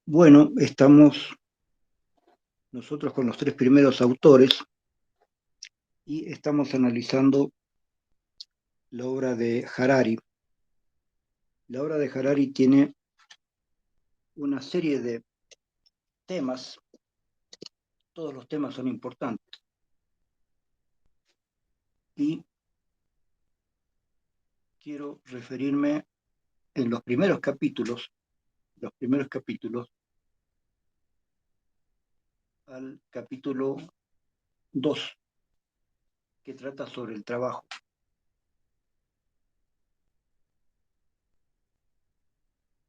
Bueno, estamos nosotros con los tres primeros autores y estamos analizando la obra de Harari. La obra de Harari tiene una serie de temas, todos los temas son importantes y quiero referirme en los primeros capítulos al capítulo 2 que trata sobre el trabajo.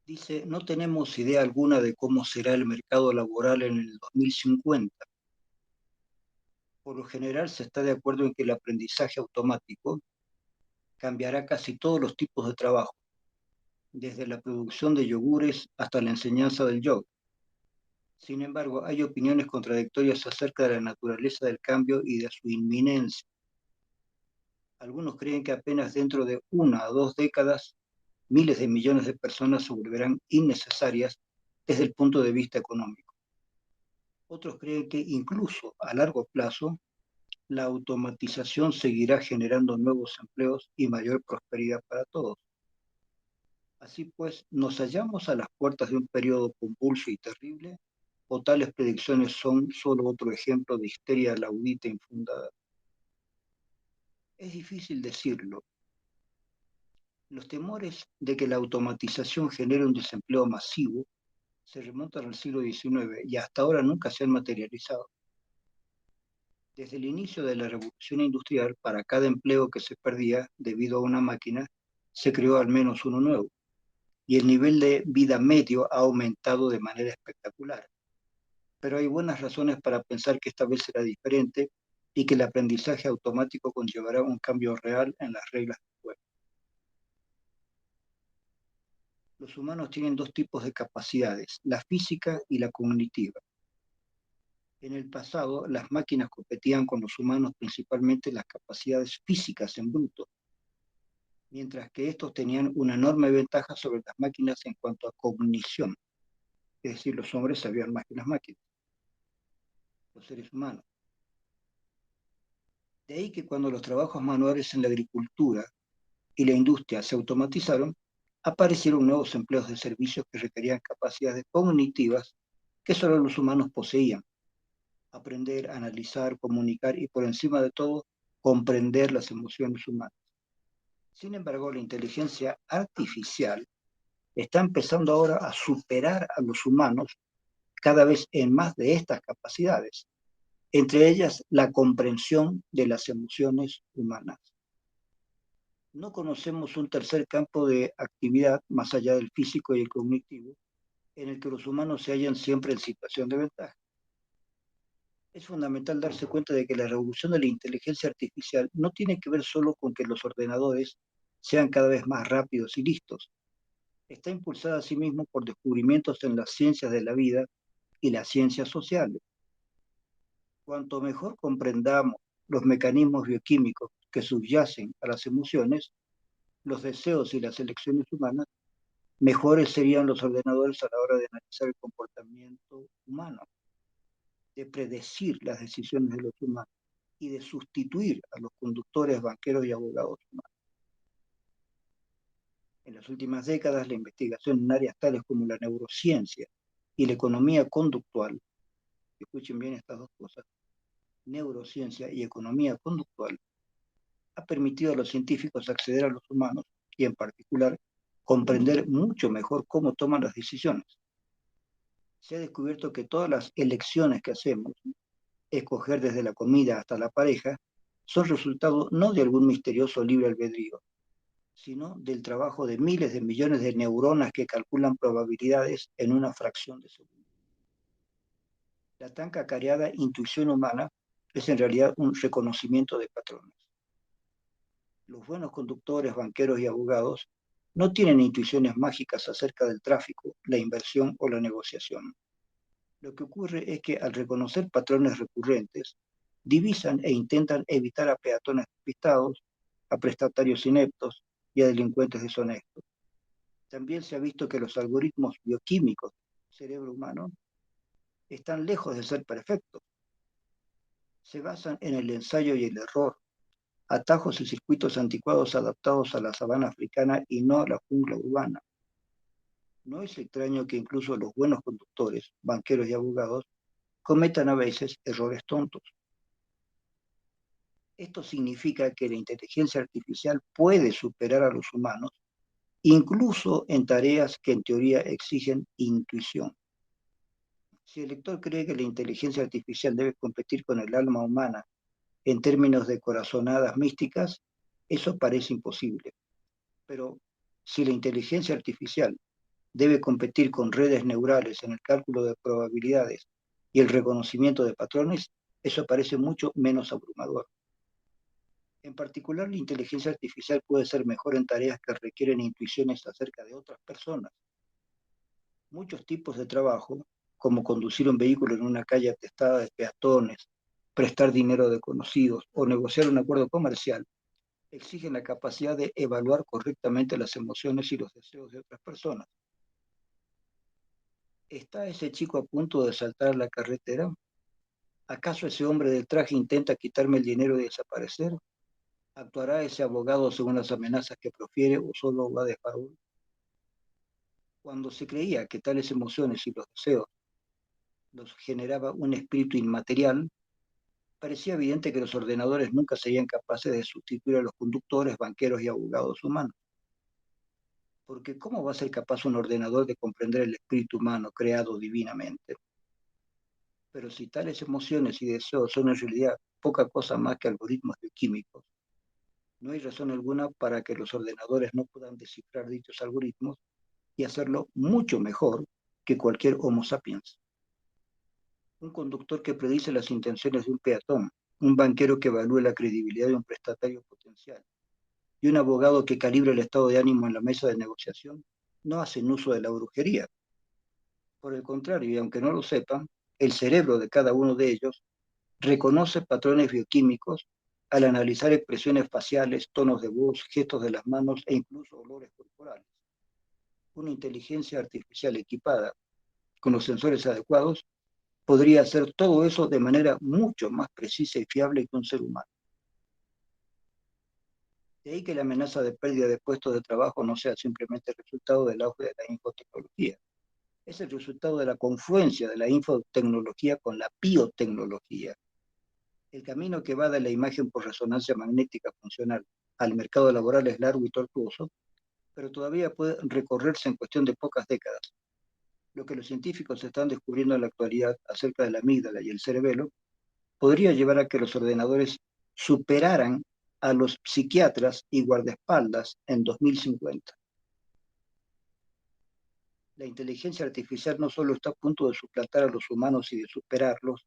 Dice, no tenemos idea alguna de cómo será el mercado laboral en el 2050. Por lo general se está de acuerdo en que el aprendizaje automático cambiará casi todos los tipos de trabajo, desde la producción de yogures hasta la enseñanza del yoga. Sin embargo, hay opiniones contradictorias acerca de la naturaleza del cambio y de su inminencia. Algunos creen que apenas dentro de 1 o 2 décadas, miles de millones de personas se volverán innecesarias desde el punto de vista económico. Otros creen que incluso a largo plazo, la automatización seguirá generando nuevos empleos y mayor prosperidad para todos. Así pues, ¿nos hallamos a las puertas de un periodo convulso y terrible? ¿O tales predicciones son solo otro ejemplo de histeria laudita infundada? Es difícil decirlo. Los temores de que la automatización genere un desempleo masivo se remontan al siglo XIX y hasta ahora nunca se han materializado. Desde el inicio de la revolución industrial, para cada empleo que se perdía debido a una máquina, se creó al menos uno nuevo, y el nivel de vida medio ha aumentado de manera espectacular. Pero hay buenas razones para pensar que esta vez será diferente y que el aprendizaje automático conllevará un cambio real en las reglas del juego. Los humanos tienen dos tipos de capacidades, la física y la cognitiva. En el pasado, las máquinas competían con los humanos principalmente en las capacidades físicas en bruto, mientras que estos tenían una enorme ventaja sobre las máquinas en cuanto a cognición, es decir, los hombres sabían más que las máquinas, los seres humanos. De ahí que cuando los trabajos manuales en la agricultura y la industria se automatizaron, aparecieron nuevos empleos de servicios que requerían capacidades cognitivas que solo los humanos poseían. Aprender, analizar, comunicar y por encima de todo, comprender las emociones humanas. Sin embargo, la inteligencia artificial está empezando ahora a superar a los humanos cada vez en más de estas capacidades, entre ellas la comprensión de las emociones humanas. No conocemos un tercer campo de actividad más allá del físico y el cognitivo, en el que los humanos se hallan siempre en situación de ventaja. Es fundamental darse cuenta de que la revolución de la inteligencia artificial no tiene que ver solo con que los ordenadores sean cada vez más rápidos y listos. Está impulsada asimismo por descubrimientos en las ciencias de la vida y las ciencias sociales. Cuanto mejor comprendamos los mecanismos bioquímicos que subyacen a las emociones, los deseos y las elecciones humanas, mejores serían los ordenadores a la hora de analizar el comportamiento humano, de predecir las decisiones de los humanos y de sustituir a los conductores, banqueros y abogados humanos. En las últimas décadas, la investigación en áreas tales como la neurociencia y la economía conductual, escuchen bien estas dos cosas, neurociencia y economía conductual, ha permitido a los científicos acceder a los humanos y, en particular, comprender mucho mejor cómo toman las decisiones. Se ha descubierto que todas las elecciones que hacemos, escoger desde la comida hasta la pareja, son resultado no de algún misterioso libre albedrío, sino del trabajo de miles de millones de neuronas que calculan probabilidades en una fracción de segundo. La tan cacareada intuición humana es en realidad un reconocimiento de patrones. Los buenos conductores, banqueros y abogados no tienen intuiciones mágicas acerca del tráfico, la inversión o la negociación. Lo que ocurre es que al reconocer patrones recurrentes, divisan e intentan evitar a peatones despistados, a prestatarios ineptos y a delincuentes deshonestos. También se ha visto que los algoritmos bioquímicos cerebro humano están lejos de ser perfectos. Se basan en el ensayo y el error, atajos y circuitos anticuados adaptados a la sabana africana y no a la jungla urbana. No es extraño que incluso los buenos conductores, banqueros y abogados, cometan a veces errores tontos. Esto significa que la inteligencia artificial puede superar a los humanos, incluso en tareas que en teoría exigen intuición. Si el lector cree que la inteligencia artificial debe competir con el alma humana en términos de corazonadas místicas, eso parece imposible. Pero si la inteligencia artificial debe competir con redes neurales en el cálculo de probabilidades y el reconocimiento de patrones, eso parece mucho menos abrumador. En particular, la inteligencia artificial puede ser mejor en tareas que requieren intuiciones acerca de otras personas. Muchos tipos de trabajo, como conducir un vehículo en una calle atestada de peatones, prestar dinero a desconocidos o negociar un acuerdo comercial, exigen la capacidad de evaluar correctamente las emociones y los deseos de otras personas. ¿Está ese chico a punto de saltar la carretera? ¿Acaso ese hombre del traje intenta quitarme el dinero y desaparecer? ¿Actuará ese abogado según las amenazas que profiere o solo va de farol? Cuando se creía que tales emociones y los deseos los generaba un espíritu inmaterial, parecía evidente que los ordenadores nunca serían capaces de sustituir a los conductores, banqueros y abogados humanos. Porque ¿cómo va a ser capaz un ordenador de comprender el espíritu humano creado divinamente? Pero si tales emociones y deseos son en realidad poca cosa más que algoritmos bioquímicos, no hay razón alguna para que los ordenadores no puedan descifrar dichos algoritmos y hacerlo mucho mejor que cualquier Homo sapiens. Un conductor que predice las intenciones de un peatón, un banquero que evalúe la credibilidad de un prestatario potencial y un abogado que calibre el estado de ánimo en la mesa de negociación, no hacen uso de la brujería. Por el contrario, y aunque no lo sepan, el cerebro de cada uno de ellos reconoce patrones bioquímicos al analizar expresiones faciales, tonos de voz, gestos de las manos e incluso olores corporales. Una inteligencia artificial equipada con los sensores adecuados podría hacer todo eso de manera mucho más precisa y fiable que un ser humano. De ahí que la amenaza de pérdida de puestos de trabajo no sea simplemente el resultado del auge de la infotecnología, es el resultado de la confluencia de la infotecnología con la biotecnología. El camino que va de la imagen por resonancia magnética funcional al mercado laboral es largo y tortuoso, pero todavía puede recorrerse en cuestión de pocas décadas. Lo que los científicos están descubriendo en la actualidad acerca de la amígdala y el cerebelo podría llevar a que los ordenadores superaran a los psiquiatras y guardaespaldas en 2050. La inteligencia artificial no solo está a punto de suplantar a los humanos y de superarlos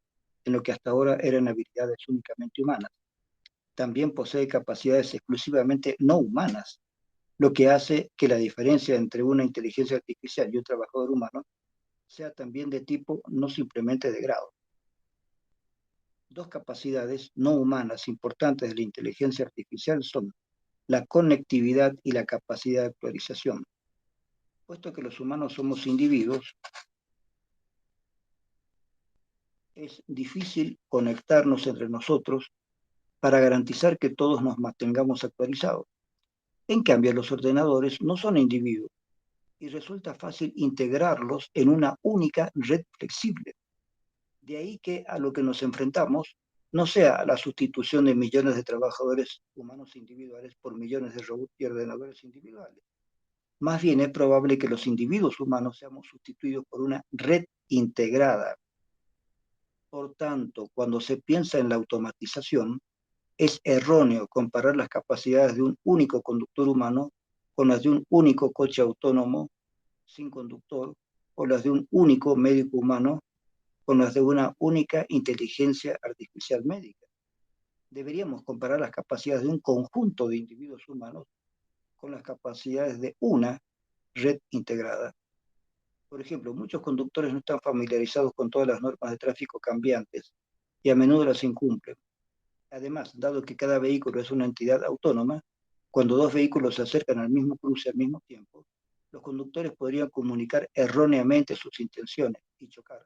en lo que hasta ahora eran habilidades únicamente humanas, también posee capacidades exclusivamente no humanas, lo que hace que la diferencia entre una inteligencia artificial y un trabajador humano sea también de tipo, no simplemente de grado. Dos capacidades no humanas importantes de la inteligencia artificial son la conectividad y la capacidad de actualización. Puesto que los humanos somos individuos, es difícil conectarnos entre nosotros para garantizar que todos nos mantengamos actualizados. En cambio, los ordenadores no son individuos y resulta fácil integrarlos en una única red flexible. De ahí que a lo que nos enfrentamos no sea la sustitución de millones de trabajadores humanos individuales por millones de robots y ordenadores individuales. Más bien es probable que los individuos humanos seamos sustituidos por una red integrada. Por tanto, cuando se piensa en la automatización, es erróneo comparar las capacidades de un único conductor humano con las de un único coche autónomo sin conductor o las de un único médico humano con las de una única inteligencia artificial médica. Deberíamos comparar las capacidades de un conjunto de individuos humanos con las capacidades de una red integrada. Por ejemplo, muchos conductores no están familiarizados con todas las normas de tráfico cambiantes y a menudo las incumplen. Además, dado que cada vehículo es una entidad autónoma, cuando dos vehículos se acercan al mismo cruce al mismo tiempo, Los conductores podrían comunicar erróneamente sus intenciones y chocar.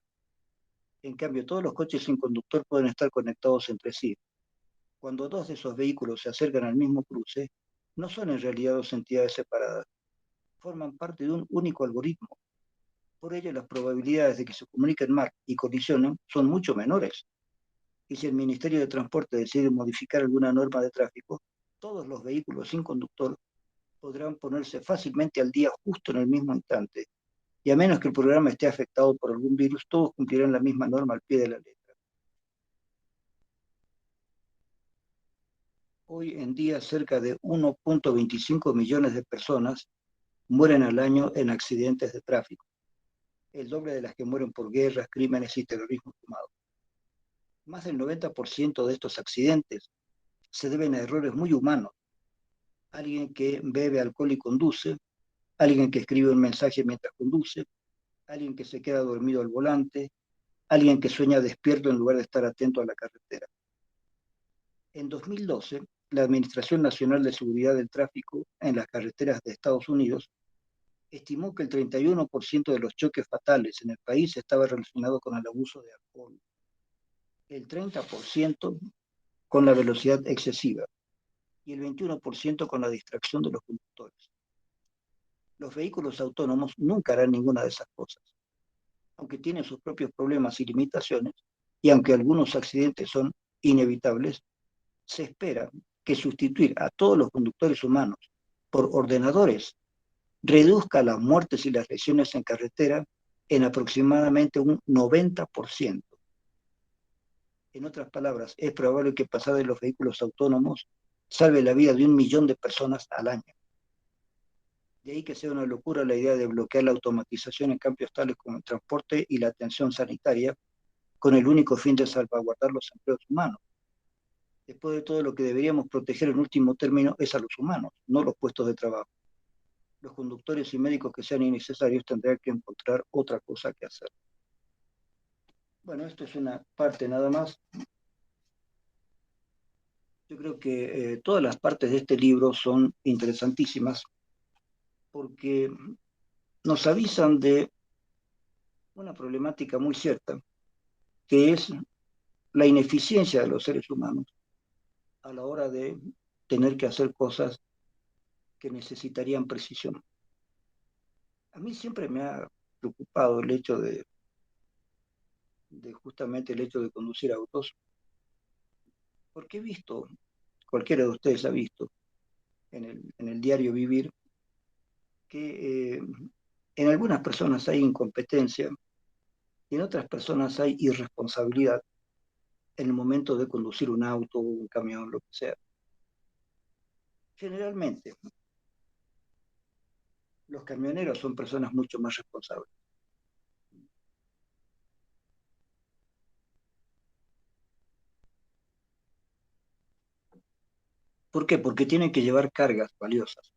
En cambio, todos los coches sin conductor pueden estar conectados entre sí. Cuando dos de esos vehículos se acercan al mismo cruce, no son en realidad dos entidades separadas, forman parte de un único algoritmo. Por ello, las probabilidades de que se comuniquen mal y colisionen son mucho menores. Y si el Ministerio de Transporte decide modificar alguna norma de tráfico, todos los vehículos sin conductor podrán ponerse fácilmente al día justo en el mismo instante. Y a menos que el programa esté afectado por algún virus, todos cumplirán la misma norma al pie de la letra. Hoy en día, cerca de 1.25 millones de personas mueren al año en accidentes de tráfico, el doble de las que mueren por guerras, crímenes y terrorismo sumado. Más del 90% de estos accidentes se deben a errores muy humanos. Alguien que bebe alcohol y conduce, alguien que escribe un mensaje mientras conduce, alguien que se queda dormido al volante, alguien que sueña despierto en lugar de estar atento a la carretera. En 2012, la Administración Nacional de Seguridad del Tráfico en las carreteras de Estados Unidos estimó que el 31% de los choques fatales en el país estaba relacionado con el abuso de alcohol, el 30% con la velocidad excesiva y el 21% con la distracción de los conductores. Los vehículos autónomos nunca harán ninguna de esas cosas, aunque tienen sus propios problemas y limitaciones, y aunque algunos accidentes son inevitables, se espera que sustituir a todos los conductores humanos por ordenadores reduzca las muertes y las lesiones en carretera en aproximadamente un 90%. En otras palabras, es probable que pasar de los vehículos autónomos salve la vida de 1 millón de personas al año. De ahí que sea una locura la idea de bloquear la automatización en campos tales como el transporte y la atención sanitaria, con el único fin de salvaguardar los empleos humanos. Después de todo, lo que deberíamos proteger en último término es a los humanos, no los puestos de trabajo. Los conductores y médicos que sean innecesarios tendrán que encontrar otra cosa que hacer. Bueno, esto es una parte nada más. Yo creo que todas las partes de este libro son interesantísimas porque nos avisan de una problemática muy cierta, que es la ineficiencia de los seres humanos a la hora de tener que hacer cosas que necesitarían precisión. A mí siempre me ha preocupado el hecho de justamente el hecho de conducir autos, porque he visto, cualquiera de ustedes ha visto en el diario vivir, que en algunas personas hay incompetencia y en otras personas hay irresponsabilidad en el momento de conducir un auto, un camión, lo que sea. Generalmente, los camioneros son personas mucho más responsables. ¿Por qué? Porque tienen que llevar cargas valiosas.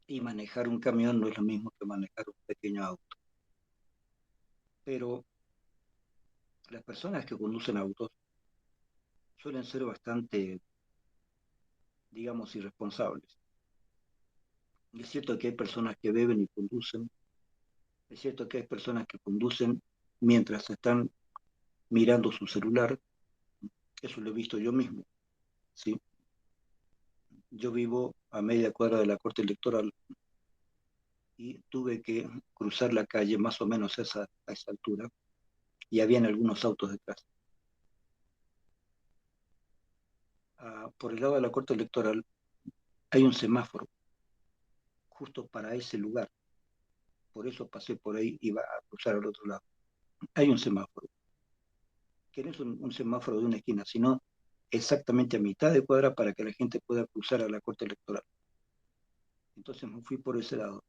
Y manejar un camión no es lo mismo que manejar un pequeño auto. Pero las personas que conducen autos suelen ser bastante, digamos, irresponsables. Y es cierto que hay personas que beben y conducen. Es cierto que hay personas que conducen mientras están mirando su celular. Eso lo he visto yo mismo, ¿sí? Yo vivo a media cuadra de la Corte Electoral y tuve que cruzar la calle más o menos a esa altura y habían algunos autos detrás. Por el lado de la Corte Electoral hay un semáforo justo para ese lugar. Por eso pasé por ahí y iba a cruzar al otro lado. Hay un semáforo, que no es un semáforo de una esquina, sino exactamente a mitad de cuadra para que la gente pueda cruzar a la Corte Electoral. Entonces me fui por ese lado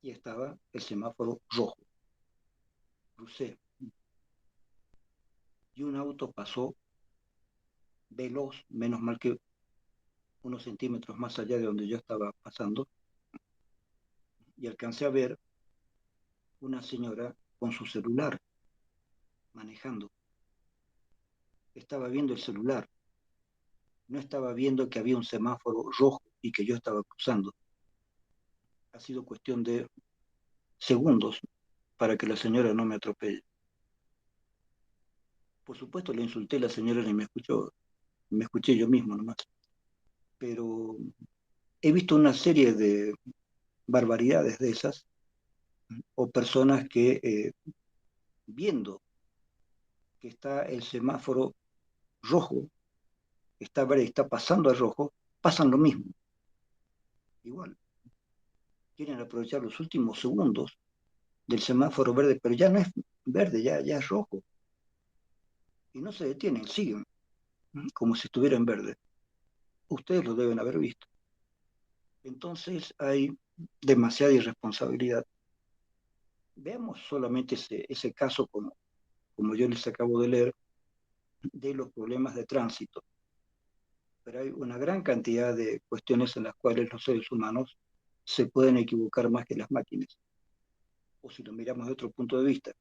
y estaba el semáforo rojo. Crucé y un auto pasó veloz, menos mal que unos centímetros más allá de donde yo estaba pasando, y alcancé a ver una señora con su celular manejando. Estaba viendo el celular, no estaba viendo que había un semáforo rojo y que yo estaba cruzando. Ha sido cuestión de segundos para que la señora no me atropelle. Por supuesto, le insulté a la señora y me escuchó, me escuché yo mismo nomás. Pero he visto una serie de barbaridades de esas, o personas que viendo que está el semáforo rojo, está verde, está pasando a rojo, pasan lo mismo. Igual, quieren aprovechar los últimos segundos del semáforo verde, pero ya no es verde, ya es rojo. Y no se detienen, siguen, como si estuviera en verde. Ustedes lo deben haber visto. Entonces hay demasiada irresponsabilidad. Veamos solamente ese caso como yo les acabo de leer, de los problemas de tránsito. Pero hay una gran cantidad de cuestiones en las cuales los seres humanos se pueden equivocar más que las máquinas. O si lo miramos de otro punto de vista,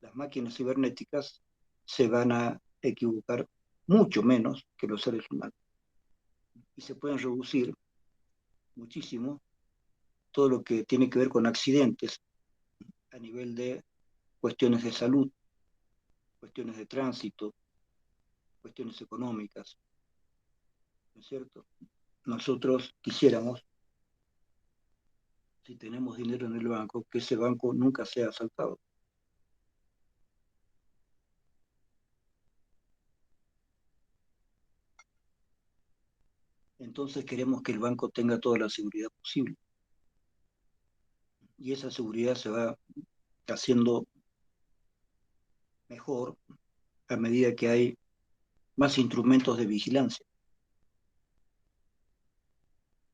las máquinas cibernéticas se van a equivocar mucho menos que los seres humanos. Y se pueden reducir muchísimo todo lo que tiene que ver con accidentes a nivel de cuestiones de salud, cuestiones de tránsito, cuestiones económicas, ¿no es cierto? Nosotros quisiéramos, si tenemos dinero en el banco, que ese banco nunca sea asaltado. Entonces queremos que el banco tenga toda la seguridad posible. Y esa seguridad se va haciendo mejor a medida que hay más instrumentos de vigilancia.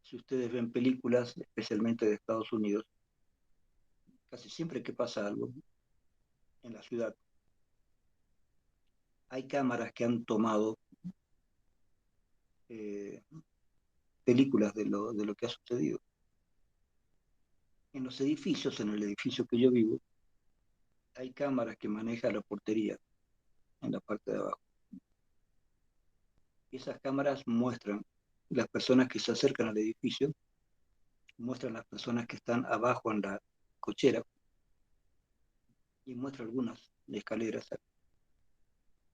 Si ustedes ven películas, especialmente de Estados Unidos, casi siempre que pasa algo en la ciudad, hay cámaras que han tomado eh, películas de lo que ha sucedido. En los edificios, en el edificio que yo vivo, hay cámaras que maneja la portería en la parte de abajo. Y esas cámaras muestran las personas que se acercan al edificio, muestran las personas que están abajo en la cochera y muestra algunas escaleras,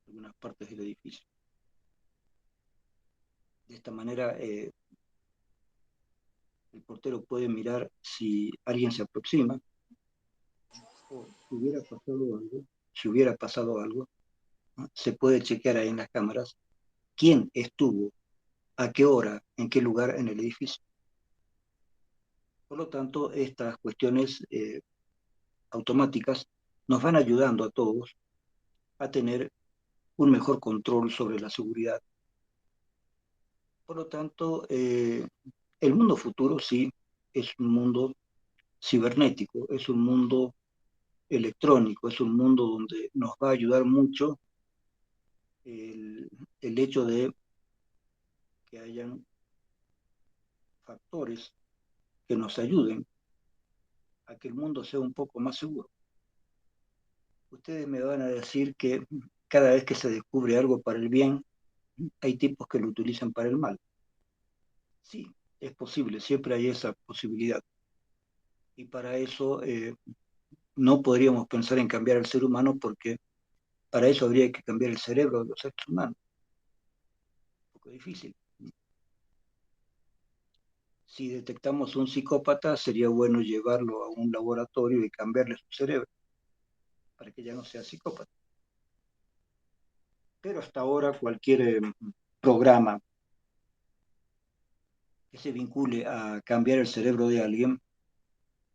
algunas partes del edificio. De esta manera, el portero puede mirar si alguien se aproxima o si hubiera pasado algo, ¿no? Se puede chequear ahí en las cámaras quién estuvo, a qué hora, en qué lugar en el edificio. Por lo tanto, estas cuestiones automáticas nos van ayudando a todos a tener un mejor control sobre la seguridad. Por lo tanto, el mundo futuro sí es un mundo cibernético, es un mundo electrónico, es un mundo donde nos va a ayudar mucho el hecho de que hayan factores que nos ayuden a que el mundo sea un poco más seguro. Ustedes me van a decir que cada vez que se descubre algo para el bien, hay tipos que lo utilizan para el mal. Sí, es posible, siempre hay esa posibilidad. Y para eso no podríamos pensar en cambiar al ser humano porque para eso habría que cambiar el cerebro de los seres humanos. Un poco difícil. Si detectamos un psicópata, sería bueno llevarlo a un laboratorio y cambiarle su cerebro para que ya no sea psicópata. Pero hasta ahora cualquier programa que se vincule a cambiar el cerebro de alguien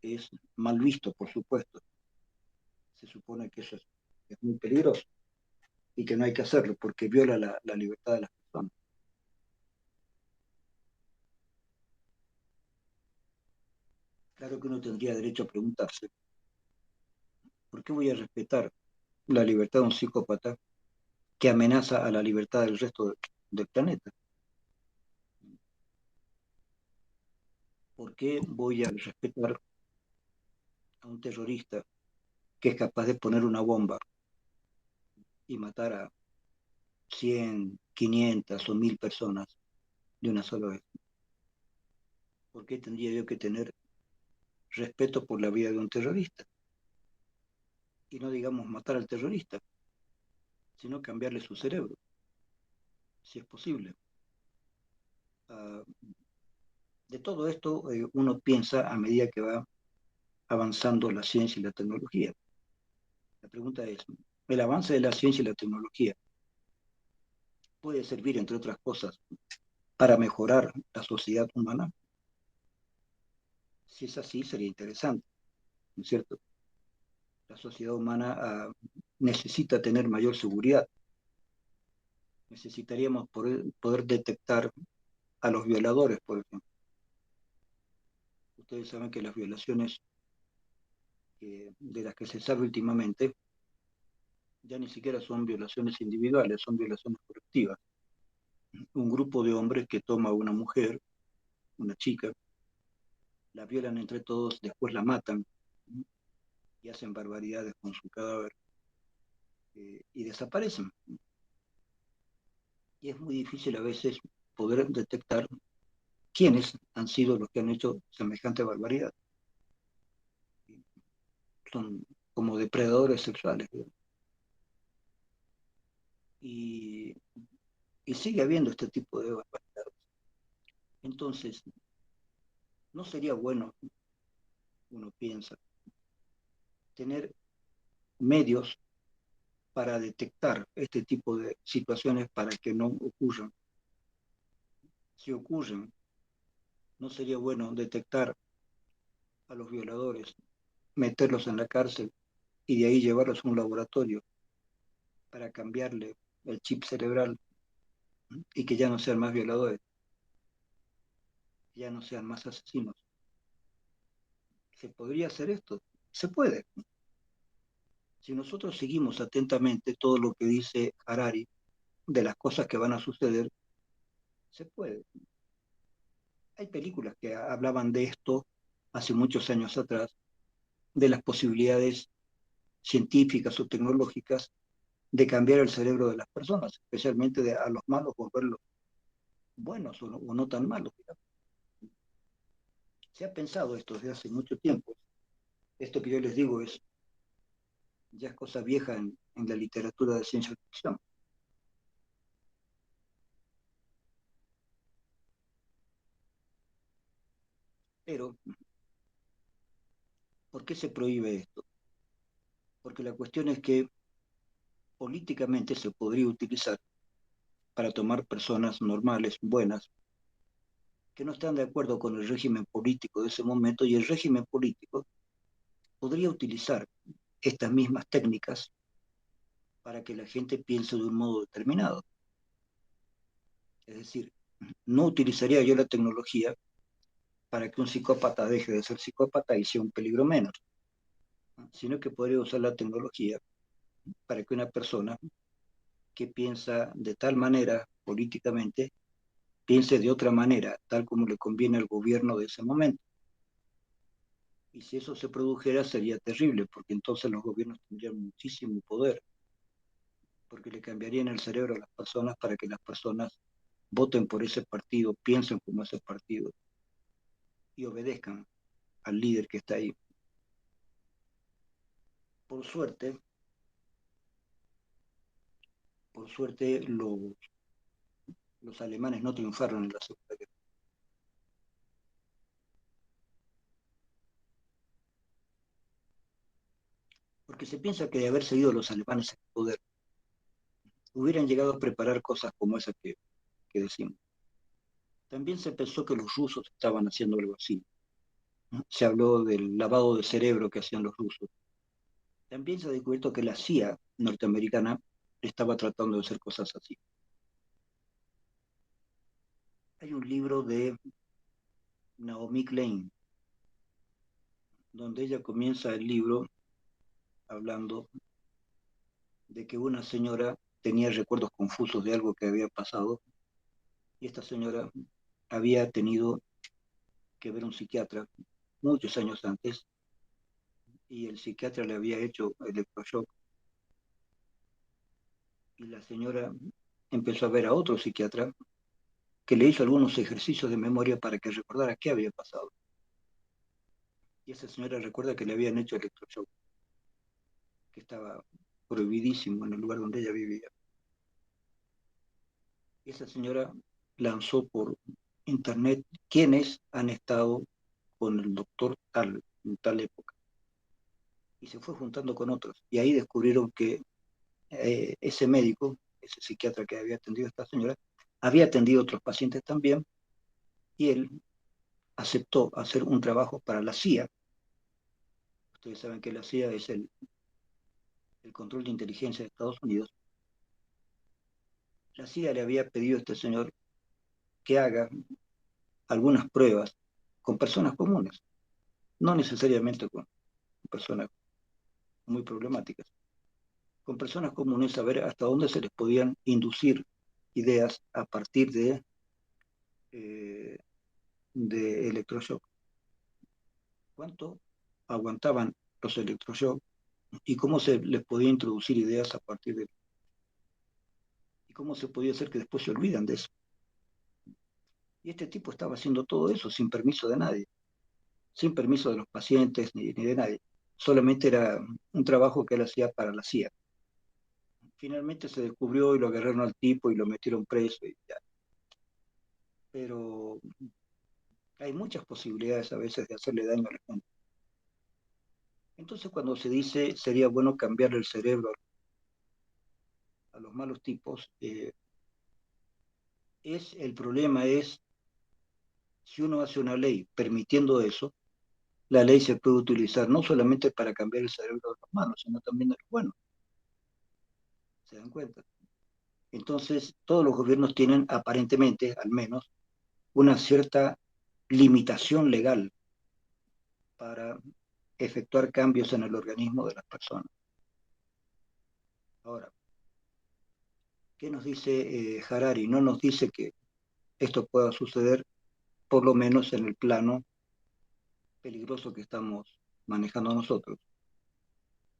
es mal visto, por supuesto. Se supone que eso es muy peligroso y que no hay que hacerlo porque viola la libertad de las personas. Claro que uno tendría derecho a preguntarse, ¿por qué voy a respetar la libertad de un psicópata que amenaza a la libertad del resto del planeta? ¿Por qué voy a respetar a un terrorista que es capaz de poner una bomba y matar a 100, 500 o 1000 personas de una sola vez? ¿Por qué tendría yo que tener respeto por la vida de un terrorista. Y no digamos matar al terrorista, sino cambiarle su cerebro, si es posible. Uh, de todo esto uno piensa a medida que va avanzando la ciencia y la tecnología. La pregunta es, ¿el avance de la ciencia y la tecnología puede servir, entre otras cosas, para mejorar la sociedad humana? Si es así, sería interesante, ¿no es cierto? La sociedad humana necesita tener mayor seguridad. Necesitaríamos poder detectar a los violadores, por ejemplo. Ustedes saben que las violaciones de las que se sabe últimamente ya ni siquiera son violaciones individuales, son violaciones colectivas. Un grupo de hombres que toma a una mujer, una chica, la violan entre todos, después la matan y hacen barbaridades con su cadáver y desaparecen. Y es muy difícil a veces poder detectar quiénes han sido los que han hecho semejante barbaridad. Son como depredadores sexuales. Y, y sigue habiendo este tipo de barbaridades. Entonces, ¿no sería bueno, uno piensa, tener medios para detectar este tipo de situaciones para que no ocurran? Si ocurren, ¿no sería bueno detectar a los violadores, meterlos en la cárcel y de ahí llevarlos a un laboratorio para cambiarle el chip cerebral y que ya no sean más violadores, ya no sean más asesinos? ¿Se podría hacer esto? Se puede. Si nosotros seguimos atentamente todo lo que dice Harari de las cosas que van a suceder, se puede. Hay películas que hablaban de esto hace muchos años atrás, de las posibilidades científicas o tecnológicas de cambiar el cerebro de las personas, especialmente a los malos volverlos buenos o no tan malos, digamos. Se ha pensado esto desde hace mucho tiempo. Esto que yo les digo ya es cosa vieja en la literatura de ciencia ficción. Pero, ¿por qué se prohíbe esto? Porque la cuestión es que políticamente se podría utilizar para tomar personas normales, buenas, que no están de acuerdo con el régimen político de ese momento, y el régimen político podría utilizar estas mismas técnicas para que la gente piense de un modo determinado. Es decir, no utilizaría yo la tecnología para que un psicópata deje de ser psicópata y sea un peligro menos, sino que podría usar la tecnología para que una persona que piensa de tal manera políticamente piense de otra manera, tal como le conviene al gobierno de ese momento. Y si eso se produjera sería terrible, porque entonces los gobiernos tendrían muchísimo poder, porque le cambiarían el cerebro a las personas para que las personas voten por ese partido, piensen como ese partido y obedezcan al líder que está ahí. Por suerte, por suerte los alemanes no triunfaron en la Segunda Guerra. Porque se piensa que de haber seguido los alemanes en el poder, hubieran llegado a preparar cosas como esa que decimos. También se pensó que los rusos estaban haciendo algo así, ¿no? Se habló del lavado de cerebro que hacían los rusos. También se ha descubierto que la CIA norteamericana estaba tratando de hacer cosas así. Hay un libro de Naomi Klein, donde ella comienza el libro hablando de que una señora tenía recuerdos confusos de algo que había pasado, y esta señora había tenido que ver un psiquiatra muchos años antes, y el psiquiatra le había hecho electroshock, y la señora empezó a ver a otro psiquiatra que le hizo algunos ejercicios de memoria para que recordara qué había pasado. y esa señora recuerda que le habían hecho electroshock, que estaba prohibidísimo en el lugar donde ella vivía. Y esa señora lanzó por internet quiénes han estado con el doctor tal, en tal época, y se fue juntando con otros, y ahí descubrieron que ese médico, ese psiquiatra que había atendido a esta señora, había atendido a otros pacientes también, y él aceptó hacer un trabajo para la CIA. Ustedes saben que la CIA es el control de inteligencia de Estados Unidos. La CIA le había pedido a este señor que haga algunas pruebas con personas comunes, no necesariamente con personas muy problemáticas, con personas comunes, a ver hasta dónde se les podían inducir ideas a partir eh, de electroshock, cuánto aguantaban los electroshock y cómo se les podía introducir ideas a partir de, y cómo se podía hacer que después se olvidan de eso. Y este tipo estaba haciendo todo eso sin permiso de nadie, sin permiso de los pacientes ni de nadie. Solamente era un trabajo que él hacía para la CIA. Finalmente se descubrió y lo agarraron al tipo y lo metieron preso y ya. Pero hay muchas posibilidades a veces de hacerle daño a la gente. Entonces cuando se dice sería bueno cambiarle el cerebro a los malos tipos, el problema es si uno hace una ley permitiendo eso, la ley se puede utilizar no solamente para cambiar el cerebro de los malos, sino también de los buenos. ¿Se dan cuenta? Entonces, todos los gobiernos tienen aparentemente, al menos, una cierta limitación legal para efectuar cambios en el organismo de las personas. Ahora, ¿qué nos dice Harari? No nos dice que esto pueda suceder, por lo menos en el plano peligroso que estamos manejando nosotros,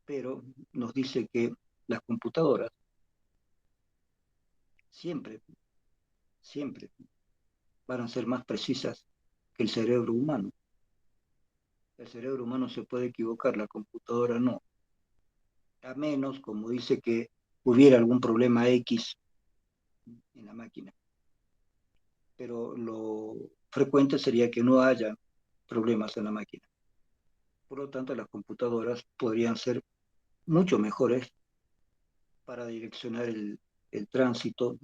pero nos dice que las computadoras siempre, siempre van a ser más precisas que el cerebro humano. El cerebro humano se puede equivocar, la computadora no. A menos, como dice, que hubiera algún problema X en la máquina. Pero lo frecuente sería que no haya problemas en la máquina. Por lo tanto, las computadoras podrían ser mucho mejores para direccionar el tránsito,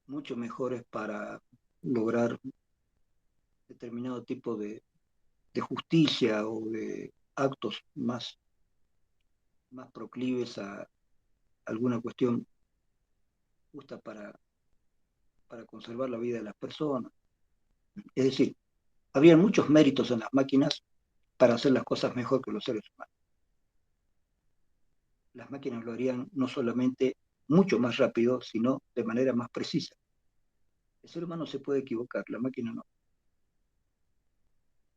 mucho mejores para lograr determinado tipo de justicia o de actos más proclives a alguna cuestión justa para conservar la vida de las personas. Es decir, había muchos méritos en las máquinas para hacer las cosas mejor que los seres humanos. Las máquinas lo harían no solamente mucho más rápido, sino de manera más precisa. El ser humano se puede equivocar, la máquina no.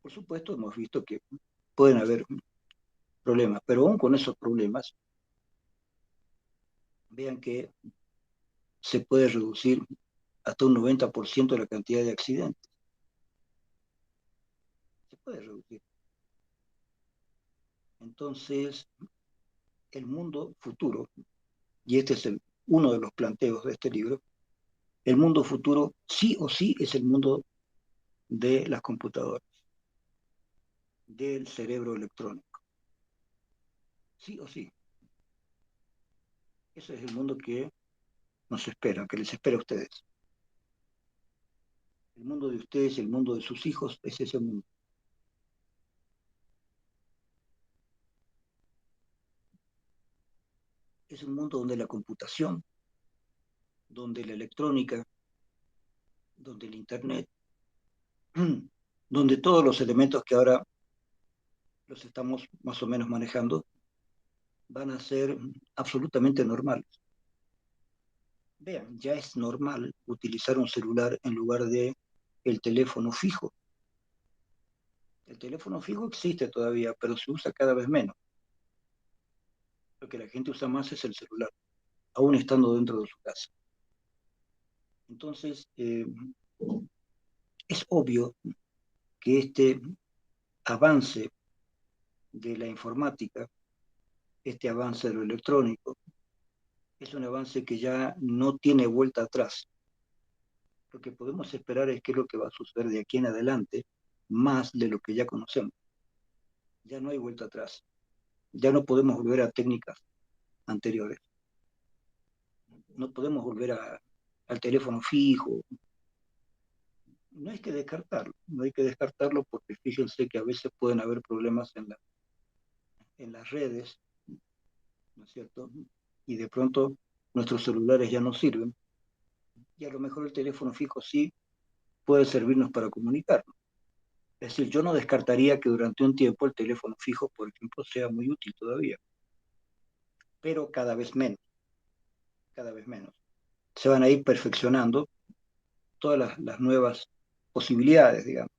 Por supuesto, hemos visto que pueden haber problemas, pero aún con esos problemas, vean que se puede reducir hasta un 90% de la cantidad de accidentes. Se puede reducir. Entonces, el mundo futuro, y este es uno de los planteos de este libro, el mundo futuro sí o sí es el mundo de las computadoras, del cerebro electrónico. Sí o sí. Ese es el mundo que nos espera, que les espera a ustedes. El mundo de ustedes y el mundo de sus hijos es ese mundo. Es un mundo donde la computación, donde la electrónica, donde el Internet, donde todos los elementos que ahora los estamos más o menos manejando van a ser absolutamente normales. Vean, ya es normal utilizar un celular en lugar de el teléfono fijo. El teléfono fijo existe todavía, pero se usa cada vez menos. Lo que la gente usa más es el celular, aún estando dentro de su casa. Entonces, es obvio que este avance de la informática, este avance de lo electrónico, es un avance que ya no tiene vuelta atrás. Lo que podemos esperar es qué es lo que va a suceder de aquí en adelante, más de lo que ya conocemos. Ya no hay vuelta atrás. Ya no podemos volver a técnicas anteriores. No podemos volver al teléfono fijo. No hay que descartarlo, no hay que descartarlo porque fíjense que a veces pueden haber problemas en las redes, ¿no es cierto? Y de pronto nuestros celulares ya no sirven. Y a lo mejor el teléfono fijo sí puede servirnos para comunicarnos. Es decir, yo no descartaría que durante un tiempo el teléfono fijo, por ejemplo, sea muy útil todavía, pero cada vez menos, cada vez menos. Se van a ir perfeccionando todas las nuevas posibilidades, digamos.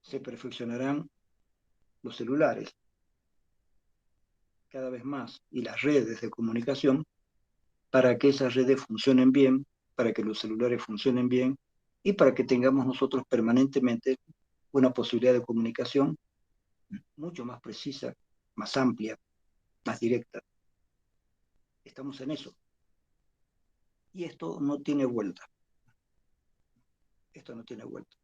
Se perfeccionarán los celulares cada vez más y las redes de comunicación para que esas redes funcionen bien, para que los celulares funcionen bien y para que tengamos nosotros permanentemente una posibilidad de comunicación mucho más precisa, más amplia, más directa. Estamos en eso. Y esto no tiene vuelta. Esto no tiene vuelta.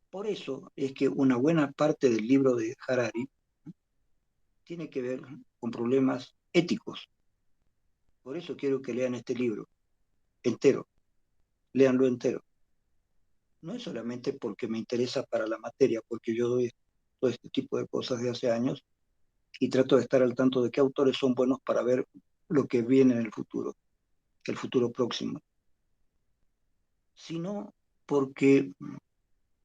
Por eso es que una buena parte del libro de Harari tiene que ver con problemas éticos. Por eso quiero que lean este libro entero, léanlo entero. No es solamente porque me interesa para la materia, porque yo doy todo este tipo de cosas de hace años y trato de estar al tanto de qué autores son buenos para ver lo que viene en el futuro próximo, sino porque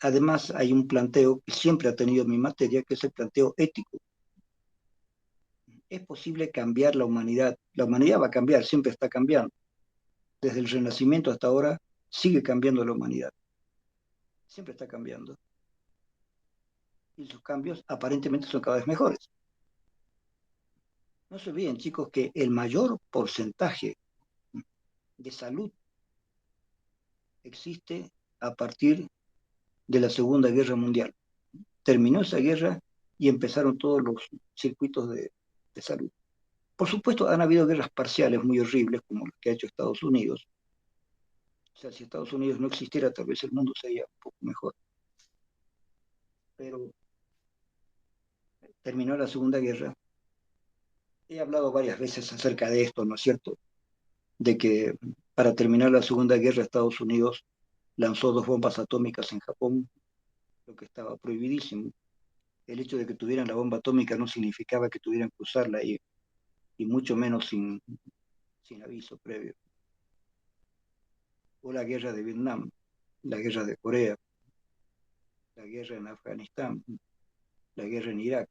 además hay un planteo que siempre ha tenido mi materia, que es el planteo ético. Es posible cambiar la humanidad va a cambiar, siempre está cambiando. Desde el Renacimiento hasta ahora sigue cambiando la humanidad, siempre está cambiando. Y sus cambios aparentemente son cada vez mejores. No se olviden, chicos, que el mayor porcentaje de salud existe a partir de la Segunda Guerra Mundial. Terminó esa guerra y empezaron todos los circuitos de salud. Por supuesto, han habido guerras parciales muy horribles, como las que ha hecho Estados Unidos. O sea, si Estados Unidos no existiera, tal vez el mundo sería un poco mejor. Pero terminó la Segunda Guerra. He hablado varias veces acerca de esto, ¿no es cierto? De que para terminar la Segunda Guerra, Estados Unidos lanzó 2 bombas atómicas en Japón, lo que estaba prohibidísimo. El hecho de que tuvieran la bomba atómica no significaba que tuvieran que usarla y mucho menos sin aviso previo. O la guerra de Vietnam, la guerra de Corea, la guerra en Afganistán, la guerra en Irak.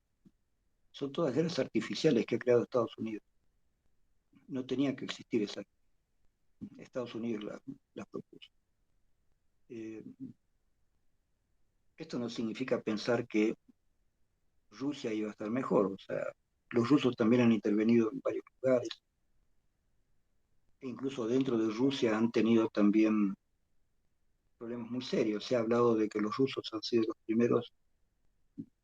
Son todas guerras artificiales que ha creado Estados Unidos. No tenía que existir esa. Estados Unidos las propuso. Eh, Esto no significa pensar que Rusia iba a estar mejor. O sea, los rusos también han intervenido en varios lugares. E incluso dentro de Rusia han tenido también problemas muy serios. Se ha hablado de que los rusos han sido los primeros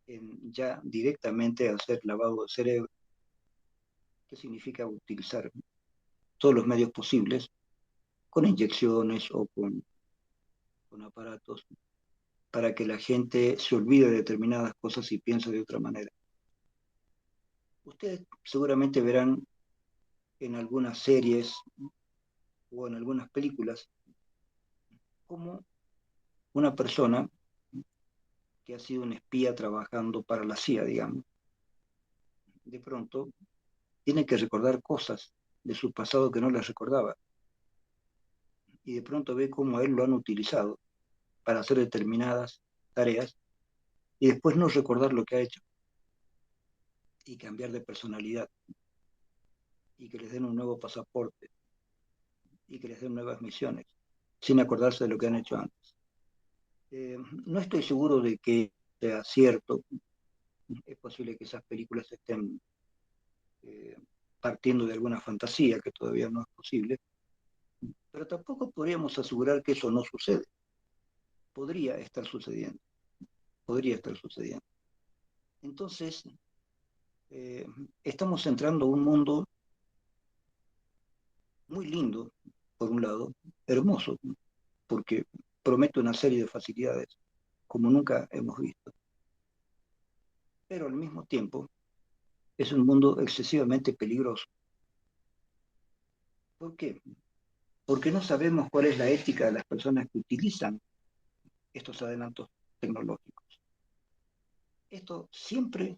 en ya directamente hacer lavado de cerebro, que significa utilizar todos los medios posibles, con inyecciones o con aparatos, para que la gente se olvide de determinadas cosas y piense de otra manera. Ustedes seguramente verán en algunas series o en algunas películas como una persona que ha sido un espía trabajando para la CIA, digamos, de pronto tiene que recordar cosas de su pasado que no las recordaba y de pronto ve cómo a él lo han utilizado para hacer determinadas tareas y después no recordar lo que ha hecho y cambiar de personalidad y que les den un nuevo pasaporte y que les den nuevas misiones sin acordarse de lo que han hecho antes. No estoy seguro de que sea cierto. Es posible que esas películas estén eh, partiendo de alguna fantasía que todavía no es posible, pero tampoco podríamos asegurar que eso no sucede. Podría estar sucediendo. podría estar sucediendo. Entonces, estamos entrando a un mundo muy lindo, por un lado, hermoso, porque promete una serie de facilidades como nunca hemos visto, pero al mismo tiempo es un mundo excesivamente peligroso. ¿Por qué? Porque no sabemos cuál es la ética de las personas que utilizan estos adelantos tecnológicos. Esto siempre,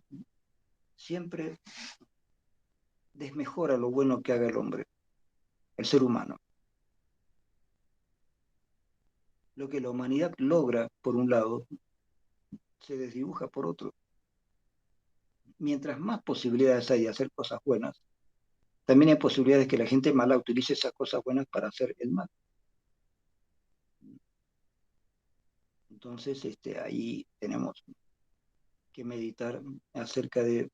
siempre desmejora lo bueno que haga el hombre, el ser humano. Lo que la humanidad logra, por un lado, se desdibuja por otro. Mientras más posibilidades hay de hacer cosas buenas, también hay posibilidades de que la gente mala utilice esas cosas buenas para hacer el mal. Entonces, ahí tenemos que meditar acerca de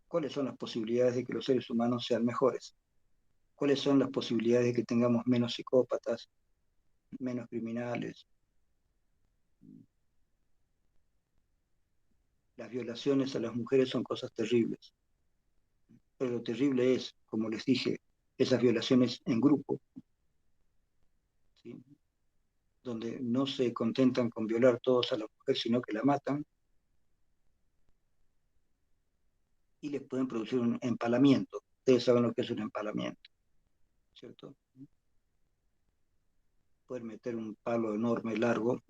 cuáles son las posibilidades de que los seres humanos sean mejores, cuáles son las posibilidades de que tengamos menos psicópatas, menos criminales. Las violaciones a las mujeres son cosas terribles, pero lo terrible es, como les dije, esas violaciones en grupo, ¿sí? Donde no se contentan con violar todos a la mujer, sino que la matan y les pueden producir un empalamiento. Ustedes saben lo que es un empalamiento, ¿cierto? Pueden meter un palo enorme, largo,